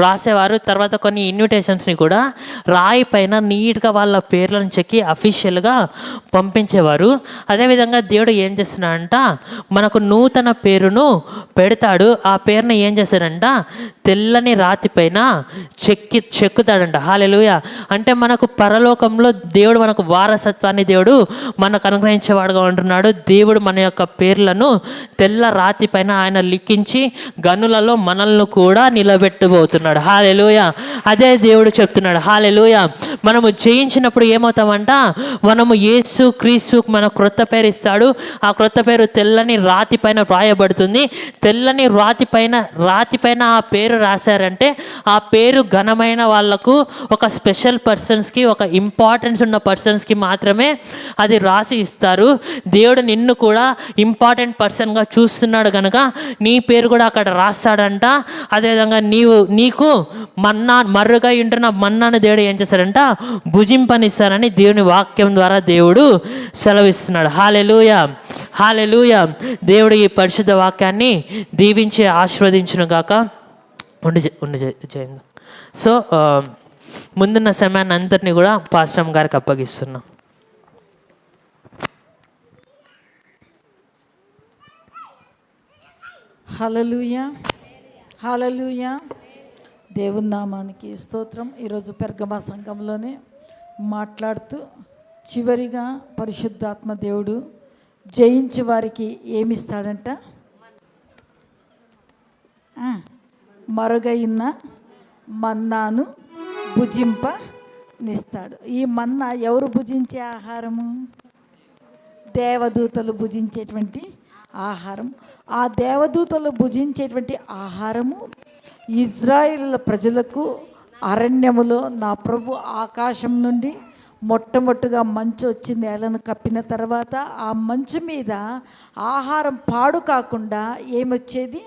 రాసేవారు. తర్వాత కొన్ని ఇన్విటేషన్స్ని కూడా రాయి పైన నీట్గా వాళ్ళ పేర్లను చెక్కి అఫీషియల్గా పంపించేవారు. అదేవిధంగా దేవుడు ఏం చేస్తున్నాడంట, మనకు నూతన పేరును పెడతాడు. ఆ పేరుని ఏం చేస్తాడంట, తెల్లని రాతి పైన చెక్కుతాడంట. హల్లెలూయా. అంటే మనకు పరలోకంలో దేవుడు మనకు వారసత్వాన్ని దేవుడు మనకు అనుగ్రహించేవాడుగా ఉంటున్నాడు. దేవుడు మన యొక్క పేర్లను తెల్ల రాతి పైన ఆయన లిఖించి గనులలో మనల్ని కూడా నిలబెట్టబోతున్నాడు. హల్లెలూయా. అదే దేవుడు చెప్తున్నాడు. హల్లెలూయా. మనము జయించినప్పుడు ఏమవుతామంట, మనము యేసు క్రీస్తు మన క్రొత్త పేరు ఇస్తాడు. ఆ క్రొత్త పేరు తెల్లని రాతి పైన రాయబడుతుంది. తెల్లని రాతి పైన ఆ పేరు రాశారంటే ఆ పేరు ఘనమైన వాళ్ళకు, ఒక స్పెషల్ పర్సన్స్కి, ఒక ఇంపార్టెన్స్ ఉన్న పర్సన్స్కి మాత్రమే అది రాసి ఇస్తారు. దేవుడు నిన్ను కూడా ఇంపార్టెంట్ పర్సన్గా చూస్తున్నాడు కనుక నీ పేరు కూడా అక్కడ రాస్తాడంట. అదేవిధంగా నీకు మర్రుగా ఉంటున్న మన్నాను దేవుడు ఏం చేస్తాడంట, భుజింపనిస్తానని దేవుని వాక్యం ద్వారా దేవుడు సెలవిస్తున్నాడు. హల్లెలూయా. హల్లెలూయా. దేవుడు ఈ పరిశుద్ధ వాక్యాన్ని దీవించి ఆశీర్వదించును గాక. చేయండి. సో ముందున్న సమయాన్ని అంతటిని కూడా పాస్టర్ గారికి అప్పగిస్తున్నాం. హల్లెలూయా. హల్లెలూయా. దేవుని నామానికి స్తోత్రం. ఈరోజు పెర్గమా సంఘంలోనే మాట్లాడుతూ చివరిగా పరిశుద్ధాత్మ దేవుడు జయించు వారికి ఏమిస్తాడంట, మరుగైన మన్నాను భుజింపనిస్తాడు. ఈ మన్నా ఎవరు భుజించే ఆహారము? దేవదూతలు భుజించేటువంటి ఆహారం. ఆ దేవదూతలు భుజించేటువంటి ఆహారము ఇజ్రాయేల్ ప్రజలకు అరణ్యములో నా ప్రభు ఆకాశం నుండి మొట్టమొదటిగా మంచు వచ్చి నేలను కప్పిన తర్వాత ఆ మంచు మీద ఆహారం పాడు కాకుండా ఏమొచ్చేది?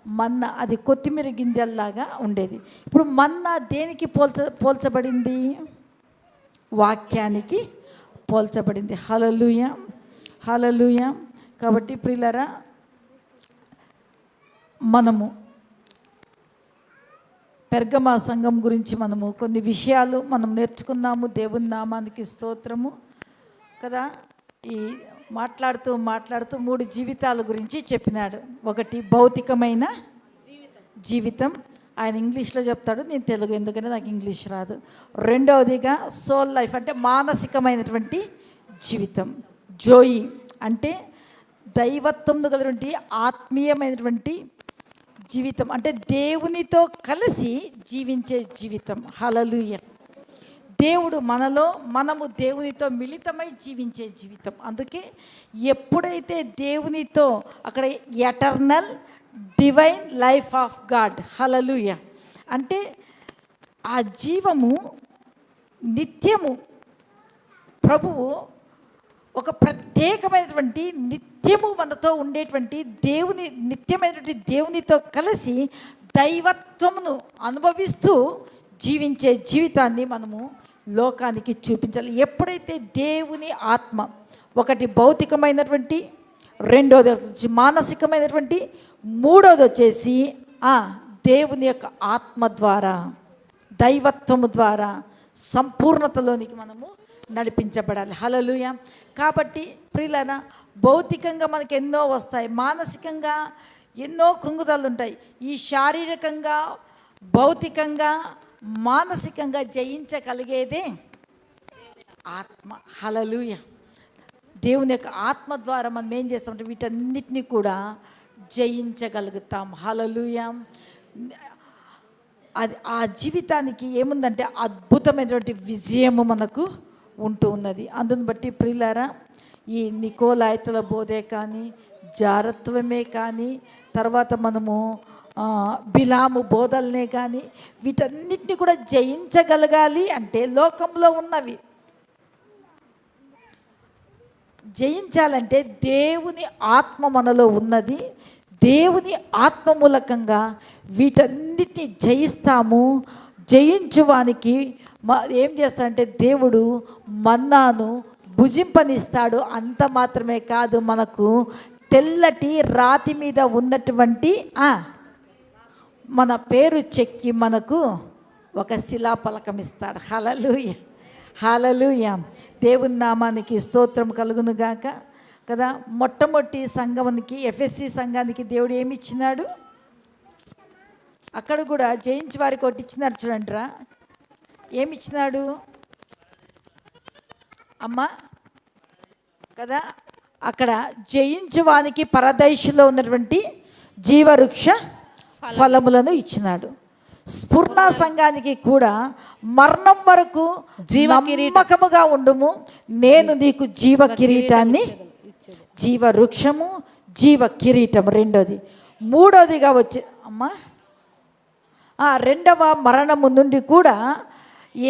మన్నా. అది కొత్తిమీర గింజల్లాగా ఉండేది. ఇప్పుడు మన్నా దేనికి పోల్చబడింది? వాక్యానికి పోల్చబడింది. హల్లెలూయా. హల్లెలూయా. కాబట్టి ప్రియులారా, మనము పెర్గమా సంఘం గురించి మనము కొన్ని విషయాలు మనం నేర్చుకున్నాము. దేవుని నామానికి స్తోత్రము కదా. ఈ మాట్లాడుతూ 3 జీవితాల గురించి చెప్పినాడు. ఒకటి భౌతికమైన జీవితం, ఆయన ఇంగ్లీష్లో చెప్తాడు, నేను తెలుగు ఎందుకంటే నాకు ఇంగ్లీష్ రాదు. రెండవదిగా సోల్ లైఫ్, అంటే మానసికమైనటువంటి జీవితం. జోయి అంటే దైవత్వంతో కలిగినటువంటి ఆత్మీయమైనటువంటి జీవితం, అంటే దేవునితో కలిసి జీవించే జీవితం. హల్లెలూయా. దేవుడు మనము దేవునితో మిళితమై జీవించే జీవితం. అందుకే ఎప్పుడైతే దేవునితో అక్కడ eternal divine life of God. హల్లెలూయ. అంటే ఆ జీవము నిత్యము ప్రభువు ఒక ప్రత్యేకమైనటువంటి నిత్యము మనతో ఉండేటువంటి దేవుని, నిత్యమైనటువంటి దేవునితో కలిసి దైవత్వమును అనుభవిస్తూ జీవించే జీవితాన్ని మనము లోకానికి చూపించాలి. ఎప్పుడైతే దేవుని ఆత్మ, ఒకటి భౌతికమైనటువంటి, రెండోది వచ్చి మానసికమైనటువంటి, మూడోది వచ్చేసి దేవుని యొక్క ఆత్మ ద్వారా, దైవత్వము ద్వారా సంపూర్ణతలోనికి మనము నడిపించబడాలి. హల్లెలూయా. కాబట్టి ప్రియులారా, భౌతికంగా మనకు ఎన్నో వస్తాయి, మానసికంగా ఎన్నో కృంగుదలు ఉంటాయి. ఈ శారీరకంగా, భౌతికంగా, మానసికంగా జయించగలిగేదే ఆత్మ. హల్లెలూయా. దేవుని యొక్క ఆత్మ ద్వారా మనం ఏం చేస్తామంటే వీటన్నిటినీ కూడా జయించగలుగుతాం. హల్లెలూయా. అది ఆ జీవితానికి ఏముందంటే అద్భుతమైనటువంటి విజయము మనకు ఉంటూ ఉన్నది. అందుని బట్టి ప్రియులారా, ఈ నికోలాయితుల బోధే కానీ, జారత్వమే కానీ, తర్వాత మనము బిలాము బోధల్నే కానీ, వీటన్నిటిని కూడా జయించగలగాలి అంటే లోకంలో ఉన్నవి జయించాలంటే దేవుని ఆత్మ మనలో ఉన్నది. దేవుని ఆత్మ మూలకంగా వీటన్నిటిని జయిస్తాము. జయించువానికి ఏం చేస్తాడంటే దేవుడు మన్నాను భుజింపనిస్తాడు. అంత మాత్రమే కాదు, మనకు తెల్లటి రాతి మీద ఉన్నటువంటి మన పేరు చెక్కి మనకు ఒక శిలాఫలకం ఇస్తాడు. హల్లెలూయా. హల్లెలూయా. దేవుని నామానికి స్తోత్రం కలుగును గాక. కదా, మొట్టమొదటి సంఘానికి, ఎఫ్ఎస్సి సంఘానికి దేవుడు ఏమి ఇచ్చినాడు? అక్కడ కూడా జయించి వారికి ఒకటి ఇచ్చినాడు చూడండిరా. ఏమి ఇచ్చినాడు అమ్మా? కదా, అక్కడ జయించువానికి పరదైషులో ఉన్నటువంటి జీవవృక్ష ఫలములను ఇచ్చినాడు. స్ఫుర్ణ సంఘానికి కూడా మరణం వరకు నమ్మకముగా ఉండుము, నేను నీకు జీవ కిరీటాన్ని, జీవ వృక్షము, జీవ కిరీటము. రెండోది. మూడోదిగా వచ్చే అమ్మా, రెండవ మరణము నుండి కూడా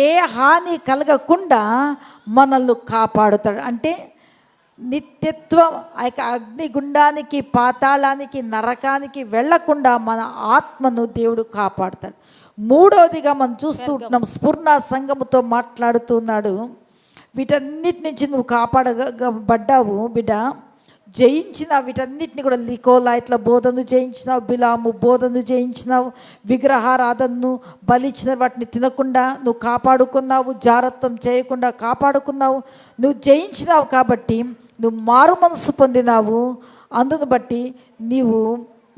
ఏ హాని కలగకుండా మనల్ని కాపాడుతాడు. అంటే నిత్యత్వం, ఆ యొక్క అగ్నిగుండానికి, పాతాళానికి, నరకానికి వెళ్లకుండా మన ఆత్మను దేవుడు కాపాడుతాడు. మూడవదిగా మనం చూస్తూ ఉంటున్నాం, స్ఫుర్ణ సంఘముతో మాట్లాడుతున్నాడు. వీటన్నిటి నుంచి నువ్వు కాపాడబడ్డావు బిడ్డ, జయించిన వీటన్నిటిని కూడా. నికోలాయితుల బోధను జయించినావు, బిలాము బోధను జయించినావు, విగ్రహారాధనను, బలిచ్చిన వాటిని తినకుండా నువ్వు కాపాడుకున్నావు, జారత్వం చేయకుండా కాపాడుకున్నావు. నువ్వు జయించినావు కాబట్టి నువ్వు మారు మనసు పొందినావు. అందును బట్టి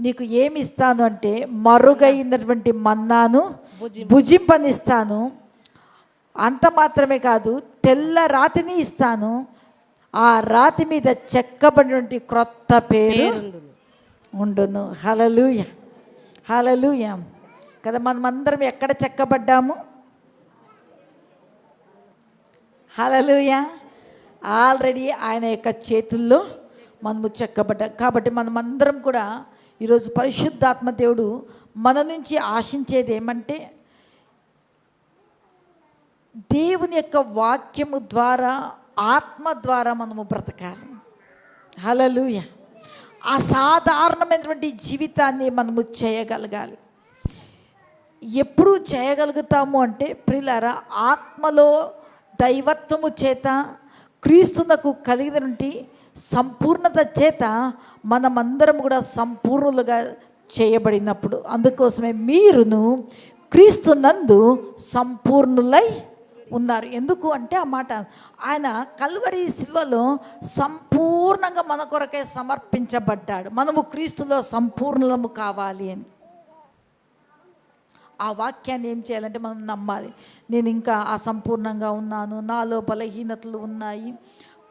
నీకు ఏమి ఇస్తాను అంటే మరుగైనటువంటి మన్నాను భుజింపనిస్తాను. అంత మాత్రమే కాదు, తెల్ల రాతిని ఇస్తాను. ఆ రాతి మీద చెక్కబడినటువంటి క్రొత్త పేరు ఉండును. హల్లెలూయా. హల్లెలూయా. కదా, మనమందరం ఎక్కడ చెక్కబడ్డాము? హల్లెలూయా. ఆల్రెడీ ఆయన యొక్క చేతుల్లో మనము చెక్కబడ్డాం. కాబట్టి మనమందరం కూడా ఈరోజు పరిశుద్ధాత్మ దేవుడు మన నుంచి ఆశించేది ఏమంటే దేవుని యొక్క వాక్యము ద్వారా, ఆత్మ ద్వారా మనము బ్రతకాలి. హల్లెలూయా. అసాధారణమైనటువంటి జీవితాన్ని మనము చేయగలగాలి. ఎప్పుడు చేయగలుగుతాము అంటే ప్రియులారా, ఆత్మలో దైవత్వము చేత, క్రీస్తునకు కలిగినటువంటి సంపూర్ణత చేత మనమందరం కూడా సంపూర్ణులుగా చేయబడినప్పుడు. అందుకోసమే మీరును క్రీస్తునందు సంపూర్ణులై ఉన్నారు. ఎందుకు అంటే ఆ మాట, ఆయన కల్వరి శిలువలో సంపూర్ణంగా మన కొరకే సమర్పించబడ్డాడు. మనము క్రీస్తులో సంపూర్ణము కావాలి అని. ఆ వాక్యాన్ని ఏం చేయాలంటే మనం నమ్మాలి. నేను ఇంకా అసంపూర్ణంగా ఉన్నాను, నాలో బలహీనతలు ఉన్నాయి.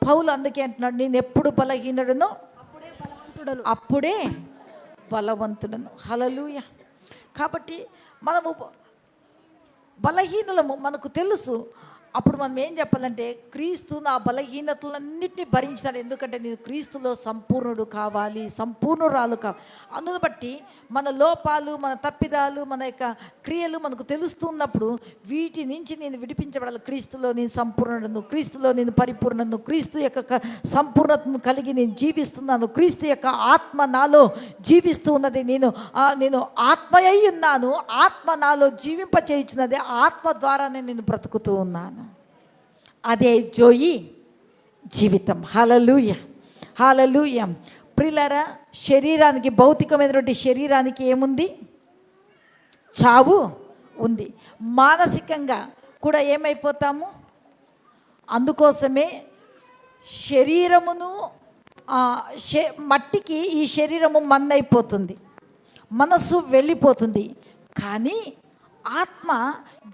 పౌలు అందుకే అంటున్నాడు, నేను ఎప్పుడు బలహీనుడను అప్పుడే బలవంతుడను. హల్లెలూయా. కాబట్టి మనము బలహీనులము, మనకు తెలుసు. అప్పుడు మనం ఏం చెప్పాలంటే క్రీస్తు నా బలహీనతలన్నింటినీ భరించినాడు. ఎందుకంటే నేను క్రీస్తులో సంపూర్ణుడు కావాలి, సంపూర్ణురాలు కావాలి. అందును బట్టి మన లోపాలు, మన తప్పిదాలు, మన యొక్క క్రియలు మనకు తెలుస్తున్నప్పుడు వీటి నుంచి నేను విడిపించబడాలి. క్రీస్తులో నేను సంపూర్ణను, క్రీస్తులో నేను పరిపూర్ణను, క్రీస్తు యొక్క సంపూర్ణతను కలిగి నేను జీవిస్తున్నాను, క్రీస్తు యొక్క ఆత్మ నాలో జీవిస్తూ ఉన్నది. నేను ఆత్మయ్యి ఉన్నాను, ఆత్మ నాలో జీవింపచేయుచున్నది, ఆత్మ ద్వారానే నేను బ్రతుకుతూ ఉన్నాను. అదే జోయి జీవితం. హల్లెలూయా, హల్లెలూయా. ప్రియులారా, శరీరానికి, భౌతికమైనటువంటి శరీరానికి ఏముంది? చావు ఉంది. మానసికంగా కూడా ఏమైపోతాము? అందుకోసమే శరీరమును మట్టికి ఈ శరీరము మన్నైపోతుంది, మనస్సు వెళ్ళిపోతుంది. కానీ ఆత్మ,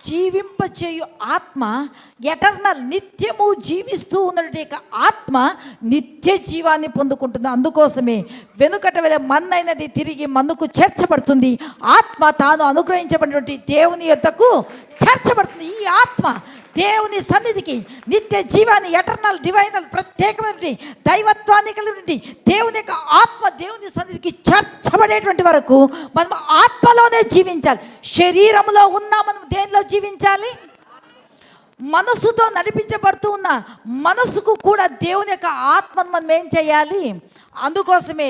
జీవింపచేయు ఆత్మ, ఎటర్నల్, నిత్యము జీవిస్తూ ఉన్నటువంటి ఆత్మ నిత్య జీవాన్ని పొందుకుంటుంది. అందుకోసమే వెనుకట వేళ మన్నైనది తిరిగి మన్నుకు చేర్చబడుతుంది. ఆత్మ తాను అనుగ్రహించబడినటువంటి దేవుని యొద్దకు చేర్చబడుతుంది. ఈ ఆత్మ దేవుని సన్నిధికి, నిత్య జీవాన్ని, ఎటర్నల్, డివైనల్, ప్రత్యేకమైనటువంటి దైవత్వాన్ని కలిగినటువంటి దేవుని యొక్క ఆత్మ దేవుని సన్నిధికి చేర్చబడేటువంటి వరకు మనం ఆత్మలోనే జీవించాలి. శరీరంలో ఉన్నా మనం దేనిలో జీవించాలి? మనసుతో నడిపించబడుతూ ఉన్న మనసుకు కూడా దేవుని యొక్క ఆత్మను మనం ఏం చేయాలి? అందుకోసమే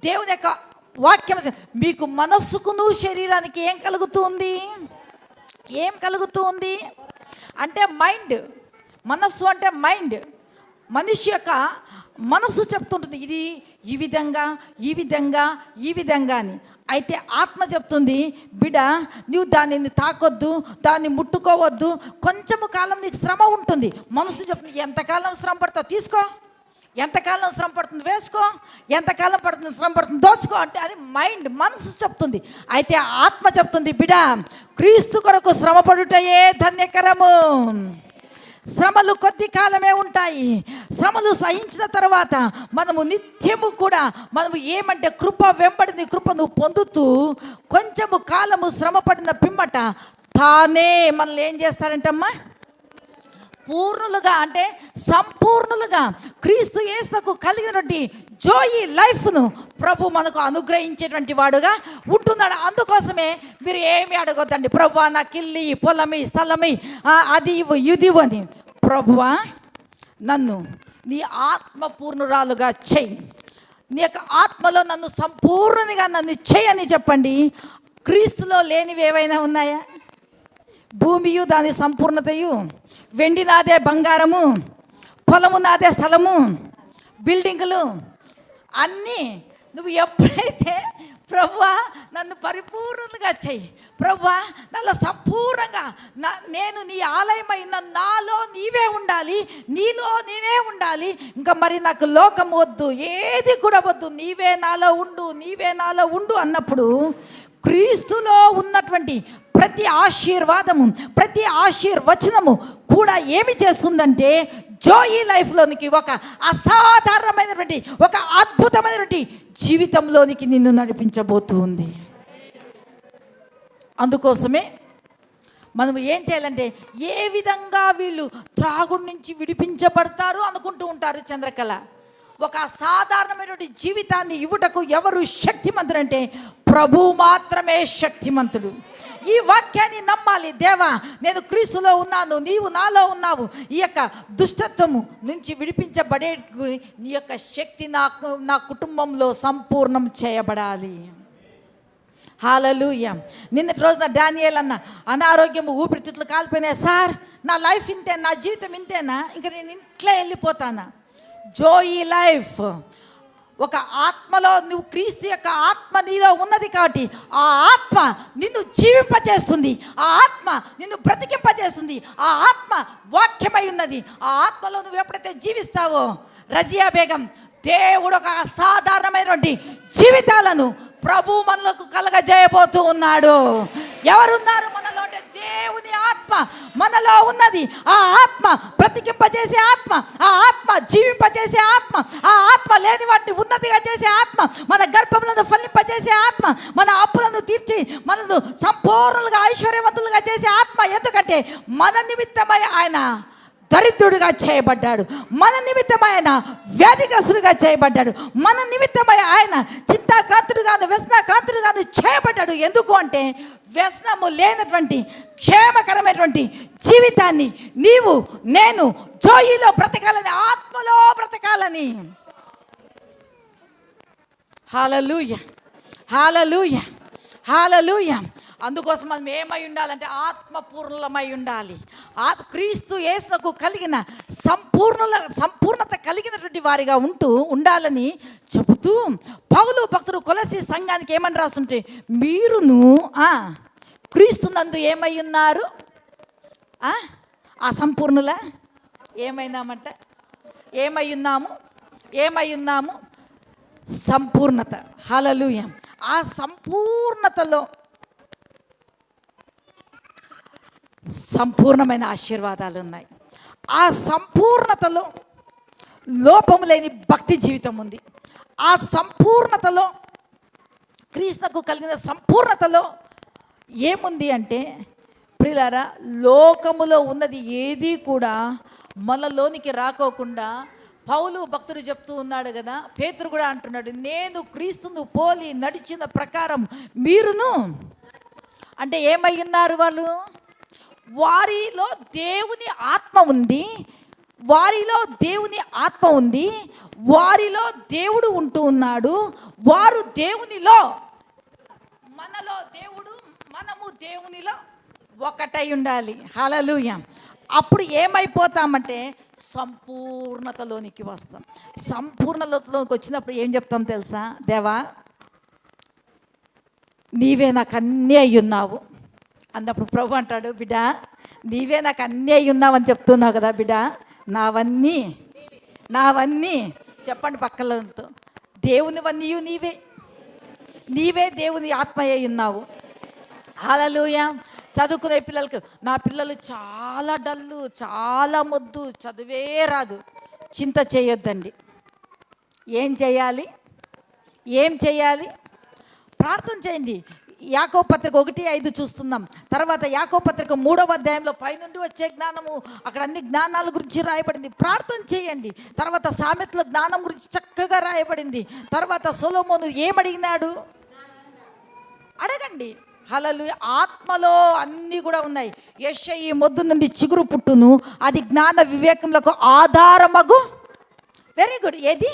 దేవుని యొక్క వాక్యం, మీకు మనస్సుకును శరీరానికి ఏం కలుగుతుంది? ఏం కలుగుతుంది అంటే మైండ్. మనస్సు అంటే మైండ్. మనిషి యొక్క మనస్సు చెప్తుంటుంది ఇది ఈ విధంగా, ఈ విధంగా, ఈ విధంగా అని. అయితే ఆత్మ చెప్తుంది, బిడ్డ నువ్వు దానిని తాకొద్దు, దాన్ని ముట్టుకోవద్దు, కొంచెము కాలం నీకు శ్రమ ఉంటుంది. మనసు చెప్తుంది ఎంతకాలం శ్రమ పడుతుందో తీసుకో, ఎంతకాలం శ్రమ పడుతుంది వేసుకో, ఎంతకాలం పడుతుంది శ్రమ పడుతుంది దోచుకో అంటే అది మైండ్, మనసు చెప్తుంది. అయితే ఆత్మ చెప్తుంది, బిడ్డ క్రీస్తు కొరకు శ్రమ పడుటయే ధన్యకరము. శ్రమలు కొద్ది కాలమే ఉంటాయి. శ్రమలు సహించిన తర్వాత మనము నిత్యము కూడా మనము ఏమంటే కృప వెంబడిని కృపను పొందుతూ కొంచెము కాలము శ్రమ పడిన పిమ్మట తానే మనల్ని ఏం చేస్తారంటమ్మా? పూర్ణులుగా, అంటే సంపూర్ణులుగా క్రీస్తు యేసుకు కలిగినటువంటి జోయి లైఫ్ను ప్రభు మనకు అనుగ్రహించేటువంటి వాడుగా ఉంటున్నాడు. అందుకోసమే మీరు ఏమి అడగొద్దండి, ప్రభువా నాకు ఇల్లు, పొలమి, స్థలమి, అది ఇవ్వు, ఇది ఇవ్వు అని. ప్రభువా నన్ను నీ ఆత్మ పూర్ణురాలుగా చెయ్యి, నీ యొక్క ఆత్మలో నన్ను సంపూర్ణంగా నన్ను చెయ్యని చెప్పండి. క్రీస్తులో లేనివి ఏవైనా ఉన్నాయా? భూమియు దాని సంపూర్ణతయు, వెండి నాదే బంగారము, పొలము నాదే స్థలము, బిల్డింగులు అన్నీ నువ్వు ఎప్పుడైతే ప్రభువా నన్ను పరిపూర్ణంగా చెయ్యి, ప్రభువా నన్ను సంపూర్ణంగా నేను నీ ఆలయమైన నాలో నీవే ఉండాలి, నీలో నేనే ఉండాలి, ఇంకా మరి నాకు లోకం వద్దు, ఏది కూడా వద్దు, నీవే నాలో ఉండు, నీవే నాలో ఉండు అన్నప్పుడు క్రీస్తులో ఉన్నటువంటి ప్రతి ఆశీర్వాదము, ప్రతి ఆశీర్వచనము కూడా ఏమి చేస్తుందంటే జోయి లైఫ్లోనికి ఒక అసాధారణమైనటువంటి, ఒక అద్భుతమైనటువంటి జీవితంలోనికి నిన్ను నడిపించబోతూ ఉంది. అందుకోసమే మనం ఏం చేయాలంటే ఏ విధంగా వీళ్ళు త్రాగుడి నుంచి విడిపించబడతారు అనుకుంటూ ఉంటారు చంద్రకళ. ఒక సాధారణమైనటువంటి జీవితాన్ని ఇవ్వటకు ఎవరు శక్తిమంతుడంటే ప్రభు మాత్రమే శక్తిమంతుడు. ఈ వాక్యాన్ని నమ్మాలి. దేవా నేను క్రీస్తులో ఉన్నాను, నీవు నాలో ఉన్నావు, ఈ యొక్క దుష్టత్వము నుంచి విడిపించబడే నీ యొక్క శక్తి నా కుటుంబంలో సంపూర్ణం చేయబడాలి. హల్లెలూయా. నిన్నటి రోజున డానియేల్ అన్న అనారోగ్యము, ఊపిరితిత్తులు కాలిపోయినాయి. సార్ నా లైఫ్ ఇంతేనా, నా జీవితం ఇంతేనా, ఇంకా నేను ఇంట్లో వెళ్ళిపోతానా? జోయి లైఫ్ ఒక ఆత్మలో, నువ్వు క్రీస్తు యొక్క ఆత్మ నీలో ఉన్నది కాబట్టి ఆ ఆత్మ నిన్ను జీవింపచేస్తుంది, ఆ ఆత్మ నిన్ను బ్రతికింపచేస్తుంది, ఆ ఆత్మ వాక్యమై ఉన్నది. ఆ ఆత్మలో నువ్వు ఎప్పుడైతే జీవిస్తావో రజియా బేగం, దేవుడు ఒక అసాధారణమైనటువంటి జీవితాలను ప్రభు మనలకు కలగజేయబోతూ ఉన్నాడు. ఎవరున్నారు మనలో అంటే దేవుని ఆత్మ మనలో ఉన్నది. ఆ ఆత్మ బ్రతికింపజేసే ఆత్మ, ఆ ఆత్మ జీవింపజేసే ఆత్మ, ఆ ఆత్మ లేని వాటిని ఉన్నతిగా చేసే ఆత్మ, మన గర్భములను ఫలింపజేసే ఆత్మ, మన అప్పులను తీర్చి మనను సంపూర్ణంగా ఐశ్వర్యవంతులుగా చేసే ఆత్మ. ఎందుకంటే మన నిమిత్తమై ఆయన దరిద్రుడిగా చేయబడ్డాడు, మన నిమిత్తమై ఆయన వ్యాధిగ్రస్తుడిగా చేయబడ్డాడు, మన నిమిత్తమై ఆయన చింతాక్రాంతుడుగాను వ్యసనాక్రాంతుడుగాను చేయబడ్డాడు. ఎందుకు అంటే వ్యసనము లేనటువంటి క్షేమకరమైనటువంటి జీవితాన్ని నీవు నేను జోయిలో బ్రతకాలని, ఆత్మలో బ్రతకాలని. హల్లెలూయా, హల్లెలూయా, హల్లెలూయా. అందుకోసం మనం ఏమై ఉండాలంటే ఆత్మపూర్ణమై ఉండాలి. క్రీస్తు యేసుకు కలిగిన సంపూర్ణత కలిగినటువంటి వారిగా ఉండాలని చెబుతూ పౌలు భక్తుడు కొలస్సీ సంఘానికి ఏమని రాస్తుంటే, మీరును క్రీస్తు నందు ఏమై ఉన్నారు? అసంపూర్ణుల ఏమైనామంట? ఏమై ఉన్నాము? సంపూర్ణత. హల్లెలూయా. ఆ సంపూర్ణతలో సంపూర్ణమైన ఆశీర్వాదాలు ఉన్నాయి. ఆ సంపూర్ణతలో లోపము లేని భక్తి జీవితం ఉంది. ఆ సంపూర్ణతలో క్రీస్తుకు కలిగిన సంపూర్ణతలో ఏముంది అంటే ప్రియులారా, లోకములో ఉన్నది ఏది కూడా మనలోనికి రాకోకుండా పౌలు భక్తుడు చెప్తూ ఉన్నాడు కదా, పేతురు కూడా అంటున్నాడు, నేను క్రీస్తును పోలి నడిచిన ప్రకారం మీరును. అంటే ఏమై ఉన్నారు వాళ్ళు? వారిలో దేవుని ఆత్మ ఉంది, వారిలో దేవుని ఆత్మ ఉంది, వారిలో దేవుడు ఉంటూ ఉన్నాడు. వారు దేవునిలో, మనలో దేవుడు, మనము దేవునిలో ఒకటై ఉండాలి. హల్లెలూయా. అప్పుడు ఏమైపోతామంటే సంపూర్ణతలోనికి వస్తాం. సంపూర్ణతలోకి వచ్చినప్పుడు ఏం చెప్తాం తెలుసా? దేవా, నీవే నాకు అన్నీ అయ్యున్నావు అన్నప్పుడు ప్రభు అంటాడు, బిడ్డ నీవే నాకు అన్నీ అయ్యున్నావని చెప్తున్నావు కదా బిడ్డ, నావన్నీ చెప్పండి పక్కలతో, దేవునివన్నీ నీవే దేవుని ఆత్మ అయి ఉన్నావు. హల్లెలూయా. చదువుకునే పిల్లలకి, నా పిల్లలు చాలా డల్లు, చాలా మొద్దు, చదువే రాదు, చింత చేయొద్దండి. ఏం చేయాలి? ప్రార్థన చేయండి. యాకోబు పత్రిక 1:5 చూస్తున్నాం. తర్వాత యాకోబు పత్రిక 3వ అధ్యాయంలో పైనుండి వచ్చే జ్ఞానము, అక్కడ అన్ని జ్ఞానాల గురించి రాయబడింది. ప్రార్థన చేయండి. తర్వాత సామెతల జ్ఞానం గురించి చక్కగా రాయబడింది. తర్వాత సొలొమోను ఏమడిగినాడు అడగండి. హల్లెలూయా. ఆత్మలో అన్నీ కూడా ఉన్నాయి. యెషయి మొద్దు నుండి చిగురు పుట్టును, అది జ్ఞాన వివేకములకు ఆధారమగు. Very good. ఏది?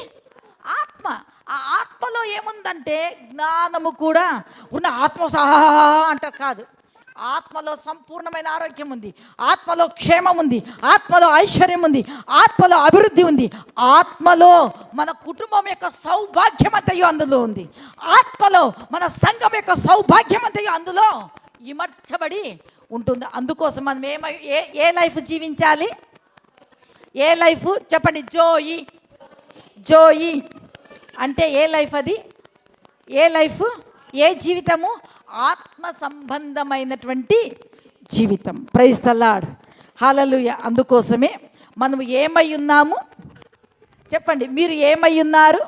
ఆత్మ. ఆ ఆత్మలో ఏముందంటే జ్ఞానము కూడా ఉన్న. ఆత్మ సహా అంటారు కాదు, ఆత్మలో సంపూర్ణమైన ఆరోగ్యం ఉంది, ఆత్మలో క్షేమం ఉంది, ఆత్మలో ఐశ్వర్యం ఉంది, ఆత్మలో అభివృద్ధి ఉంది, ఆత్మలో మన కుటుంబం యొక్క సౌభాగ్యమంతయు అందులో ఉంది, ఆత్మలో మన సంఘం యొక్క సౌభాగ్యమంతయు అందులో ఇమర్చబడి ఉంటుంది. అందుకోసం మనం ఏ లైఫ్ జీవించాలి? ఏ లైఫ్ చెప్పండి? జోయి అంటే ఏ లైఫ్? అది ఏ లైఫ్? ఏ జీవితము? ఆత్మ సంబంధమైనటువంటి జీవితం. Praise the Lord. హల్లెలూయా. అందుకోసమే మనం ఏమై ఉన్నాము చెప్పండి. మీరు ఏమై ఉన్నారు?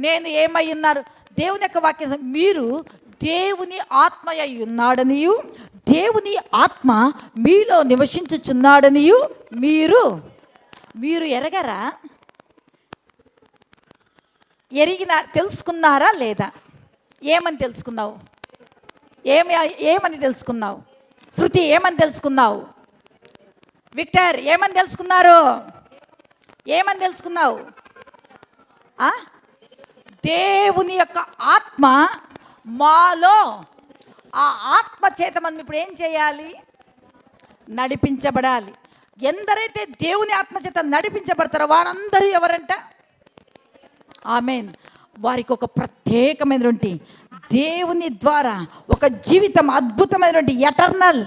నేను ఏమై ఉన్నారు? దేవుని యొక్క వాక్యం, మీరు దేవుని ఆత్మ అయి ఉన్నాడనియు, దేవుని ఆత్మ మీలో నివసించుచున్నాడనియు మీరు ఎరగరా? తెలుసుకున్నారా లేదా? ఏమని తెలుసుకున్నావు? ఏమని తెలుసుకున్నావు? శృతి ఏమని తెలుసుకున్నావు? విక్టర్ ఏమని తెలుసుకున్నారు? ఏమని తెలుసుకున్నావు? దేవుని యొక్క ఆత్మ మాలో, ఆ ఆత్మ చేత మనం ఇప్పుడు ఏం చేయాలి? నడిపించబడాలి. ఎందరైతే దేవుని ఆత్మ చేత నడిపించబడతారో వారందరూ ఎవరంట? ఆమేన్. వారికి ఒక ప్రత్యేకమైనటువంటి దేవుని ద్వారా ఒక జీవితం, అద్భుతమైనటువంటి eternal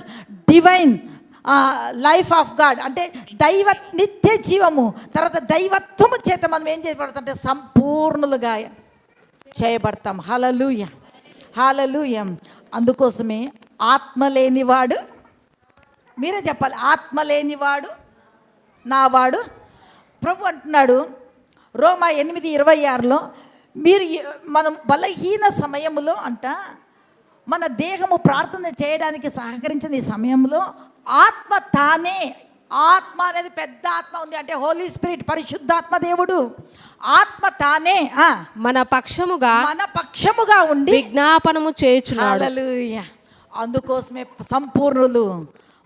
divine life of God, అంటే నిత్య జీవము, తర్వాత దైవత్వము చేత మనం ఏం చేయబడతాం అంటే సంపూర్ణులుగా చేయబడతాం. హల్లెలూయా, హల్లెలూయా. అందుకోసమే ఆత్మ లేనివాడు, మీరే చెప్పాలి, ఆత్మ లేనివాడు నావాడు. ప్రభు అంటున్నాడు రోమా 8:26లో, మనం బలహీన సమయంలో మన దేహము ప్రార్థన చేయడానికి సహకరించిన ఈ సమయంలో ఆత్మ తానే ఆత్మ అనేది పెద్ద ఆత్మ ఉంది, అంటే హోలీ స్పిరిట్, పరిశుద్ధాత్మ దేవుడు. ఆత్మ తానే మన పక్షముగా ఉండి విజ్ఞాపనము చేయుచున్నాడు. హల్లెలూయా. అందుకోసమే సంపూర్ణులు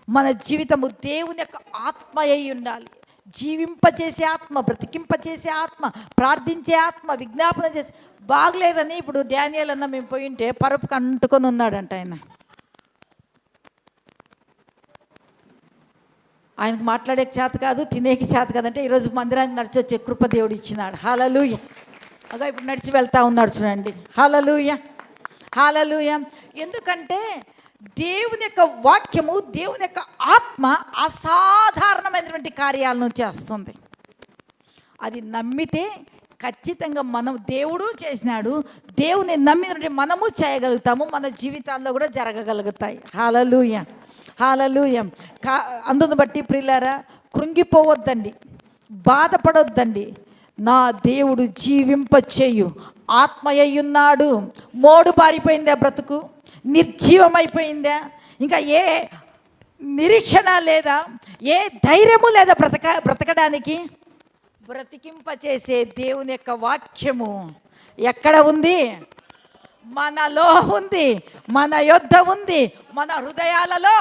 మన జీవితము దేవుని యొక్క ఆత్మ అయి ఉండాలి. జీవింపచేసే ఆత్మ, బ్రతికింపచేసే ఆత్మ, ప్రార్థించే ఆత్మ, విజ్ఞాపన చేసే. బాగలేదని ఇప్పుడు డానియేల్ అన్న మేము పోయింటే పరుపుకు అంటుకొని ఉన్నాడంట. ఆయనకు మాట్లాడే చేత కాదు, తినేకి చేత కాదంటే ఈరోజు మందిరానికి నడిచి వచ్చే కృప దేవుడు ఇచ్చినాడు. హల్లెలూయా. అగా ఇప్పుడు నడిచి వెళ్తా ఉన్నాడు చూడండి. హల్లెలూయా, హల్లెలూయా. ఎందుకంటే దేవుని యొక్క వాక్యము, దేవుని యొక్క ఆత్మ అసాధారణమైనటువంటి కార్యాలను చేస్తుంది. అది నమ్మితే ఖచ్చితంగా మనం, దేవుడు చేసినాడు, దేవుని నమ్మినటువంటి మనము చేయగలుగుతాము, మన జీవితాల్లో కూడా జరగగలుగుతాయి. హల్లెలూయా, హల్లెలూయా. అందును బట్టి ప్రియులారా, కృంగిపోవద్దండి, బాధపడొద్దండి. నా దేవుడు జీవింపచేయు ఆత్మయ్యున్నాడు. మోడు బారిపోయిందా బ్రతుకు? నిర్జీవమైపోయిందా? ఇంకా ఏ నిరీక్షణ లేదా? ఏ ధైర్యము లేదా బ్రతకడానికి? బ్రతికింపచేసే దేవుని యొక్క వాక్యము ఎక్కడ ఉంది? మనలో ఉంది, మన యొద్ద ఉంది, మన హృదయాలలో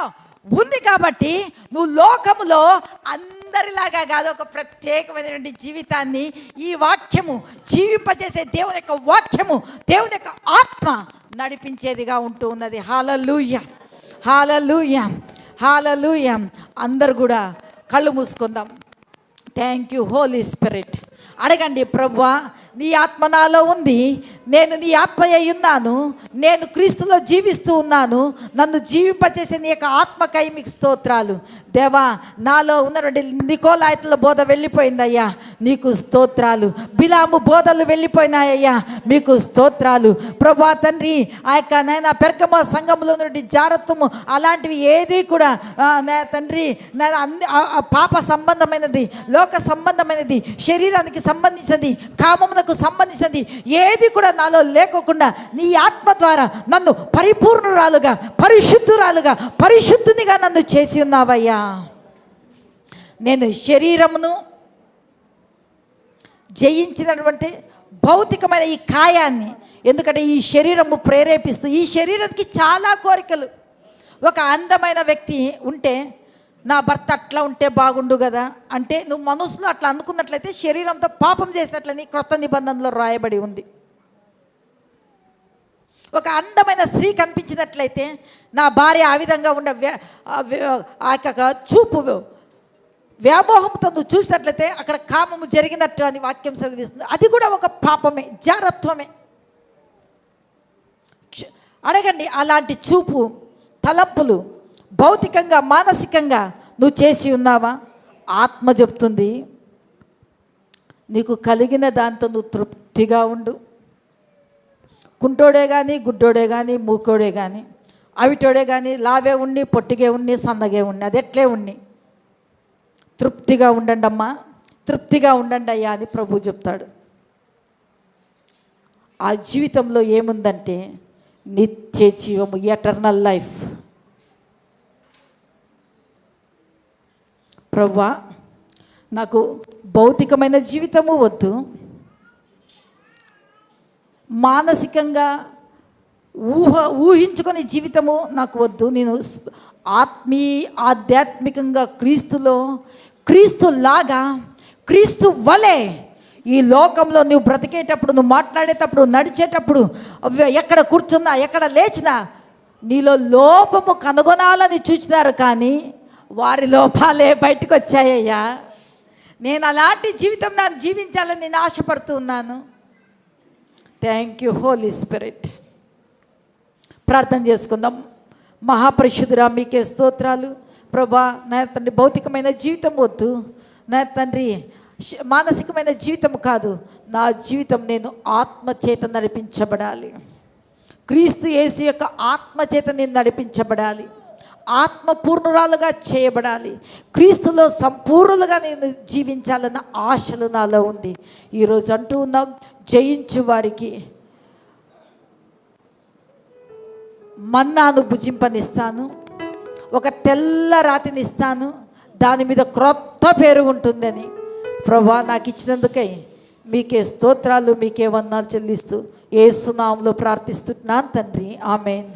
ఉంది. కాబట్టి నువ్వు లోకములో అందరిలాగా కాదు, ఒక ప్రత్యేకమైనటువంటి జీవితాన్ని ఈ వాక్యము జీవింపచేసే దేవుని యొక్క వాక్యము, దేవుని యొక్క ఆత్మ నడిపించేదిగా ఉంటూ ఉన్నది. హల్లెలూయా, హల్లెలూయా, హల్లెలూయా. అందరు కూడా కళ్ళు మూసుకుందాం. Thank you Holi Spirit. అడగండి, ప్రభువా నీ ఆత్మ నాలో ఉంది, నేను నీ ఆత్మ అయి ఉన్నాను, నేను క్రీస్తులో జీవిస్తూ ఉన్నాను, నన్ను జీవింపచేసే నీ యొక్క ఆత్మకై మీకు స్తోత్రాలు. దేవా, నాలో ఉన్నటువంటి నికోలాయితుల బోధ వెళ్ళిపోయిందయ్యా, నీకు స్తోత్రాలు. బిలాము బోధలు వెళ్ళిపోయినాయ్యా, మీకు స్తోత్రాలు. ప్రభా తండ్రి, ఆ యొక్క నాయన పెర్గమ సంఘంలో ఉన్నటువంటి జారత్వము అలాంటివి ఏది కూడా తండ్రి పాప సంబంధమైనది, లోక సంబంధమైనది, శరీరానికి సంబంధించినది, కామమునకు సంబంధించినది ఏది కూడా నాలో లేకోకుండా నీ ఆత్మ ద్వారా నన్ను పరిపూర్ణురాలుగా, పరిశుద్ధురాలుగా, పరిశుద్ధునిగా నన్ను చేసి ఉన్నావయ్యా. నేను శరీరమును జయించినటువంటి భౌతికమైన ఈ కాయాన్ని, ఎందుకంటే ఈ శరీరము ప్రేరేపిస్తూ, ఈ శరీరానికి చాలా కోరికలు. ఒక అందమైన వ్యక్తి ఉంటే, నా భర్త అట్లా ఉంటే బాగుండు కదా అంటే, నువ్వు మనసులో అట్లా అనుకున్నట్లయితే శరీరంతో పాపం చేసినట్లని క్రొత్త నిబంధనలో రాయబడి ఉంది. ఒక అందమైన స్త్రీ కనిపించినట్లయితే, నా భార్య ఆ విధంగా ఉండే ఆ యొక్క చూపు వ్యామోహంతో నువ్వు చూసినట్లయితే అక్కడ కామము జరిగినట్టు అని వాక్యం చదివిస్తుంది. అది కూడా ఒక పాపమే, జారత్వమే. అడగండి, అలాంటి చూపు, తలంపులు భౌతికంగా, మానసికంగా నువ్వు చేసి ఉన్నావా? ఆత్మ చెప్తుంది, నీకు కలిగిన దాంతో నువ్వు తృప్తిగా ఉండు. కుంటోడే కానీ, గుడ్డోడే కానీ, మూకోడే కానీ, అవిటోడే కానీ, లావే ఉండి, పొట్టిగే ఉండి, సన్నగే ఉండి, అది ఎట్లే ఉండి తృప్తిగా ఉండండి అమ్మా, తృప్తిగా ఉండండి అయ్యా అని ప్రభు చెప్తాడు. ఆ జీవితంలో ఏముందంటే నిత్య జీవము, ఎటర్నల్ లైఫ్. ప్రభువా, నాకు భౌతికమైన జీవితము వద్దు, మానసికంగా ఊహించుకునే జీవితము నాకు వద్దు. నేను ఆధ్యాత్మికంగా క్రీస్తులో, క్రీస్తులాగా, క్రీస్తు వలె ఈ లోకంలో నువ్వు బ్రతికేటప్పుడు, నువ్వు మాట్లాడేటప్పుడు, నడిచేటప్పుడు, ఎక్కడ కూర్చున్నా, ఎక్కడ లేచినా నీలో లోపము కనుగొనాలని చూచినారు, కానీ వారి లోపాలే బయటకు వచ్చాయ్యా. నేను అలాంటి జీవితం నాకు జీవించాలని నేను ఆశపడుతూ ఉన్నాను. Thank you Holi spirit. ప్రార్థన చేసుకుందాం. మహాపరిశుద్ధుడా, మీకే స్తోత్రాలు. ప్రభా, నా తండ్రి, భౌతికమైన జీవితం వద్దు నా తండ్రి, మానసికమైన జీవితం కాదు, నా జీవితం నేను ఆత్మచేత నడిపించబడాలి. క్రీస్తు యేసు యొక్క ఆత్మచేత నేను నడిపించబడాలి, ఆత్మపూర్ణురాలుగా చేయబడాలి, క్రీస్తులో సంపూర్ణులుగా నేను జీవించాలన్న ఆశలు నాలో ఉంది. ఈరోజు అంటూ ఉన్నాం, జయించు వారికి మన్నాను భుజింపనిస్తాను, ఒక తెల్ల రాతిని ఇస్తాను, దాని మీద క్రొత్త పేరు ఉంటుందని ప్రభా నాకు ఇచ్చినందుకై మీకే స్తోత్రాలు, మీకే వందనాలు చెల్లిస్తూ యేసు నామములో ప్రార్థిస్తున్నాను తండ్రి, ఆమేన్.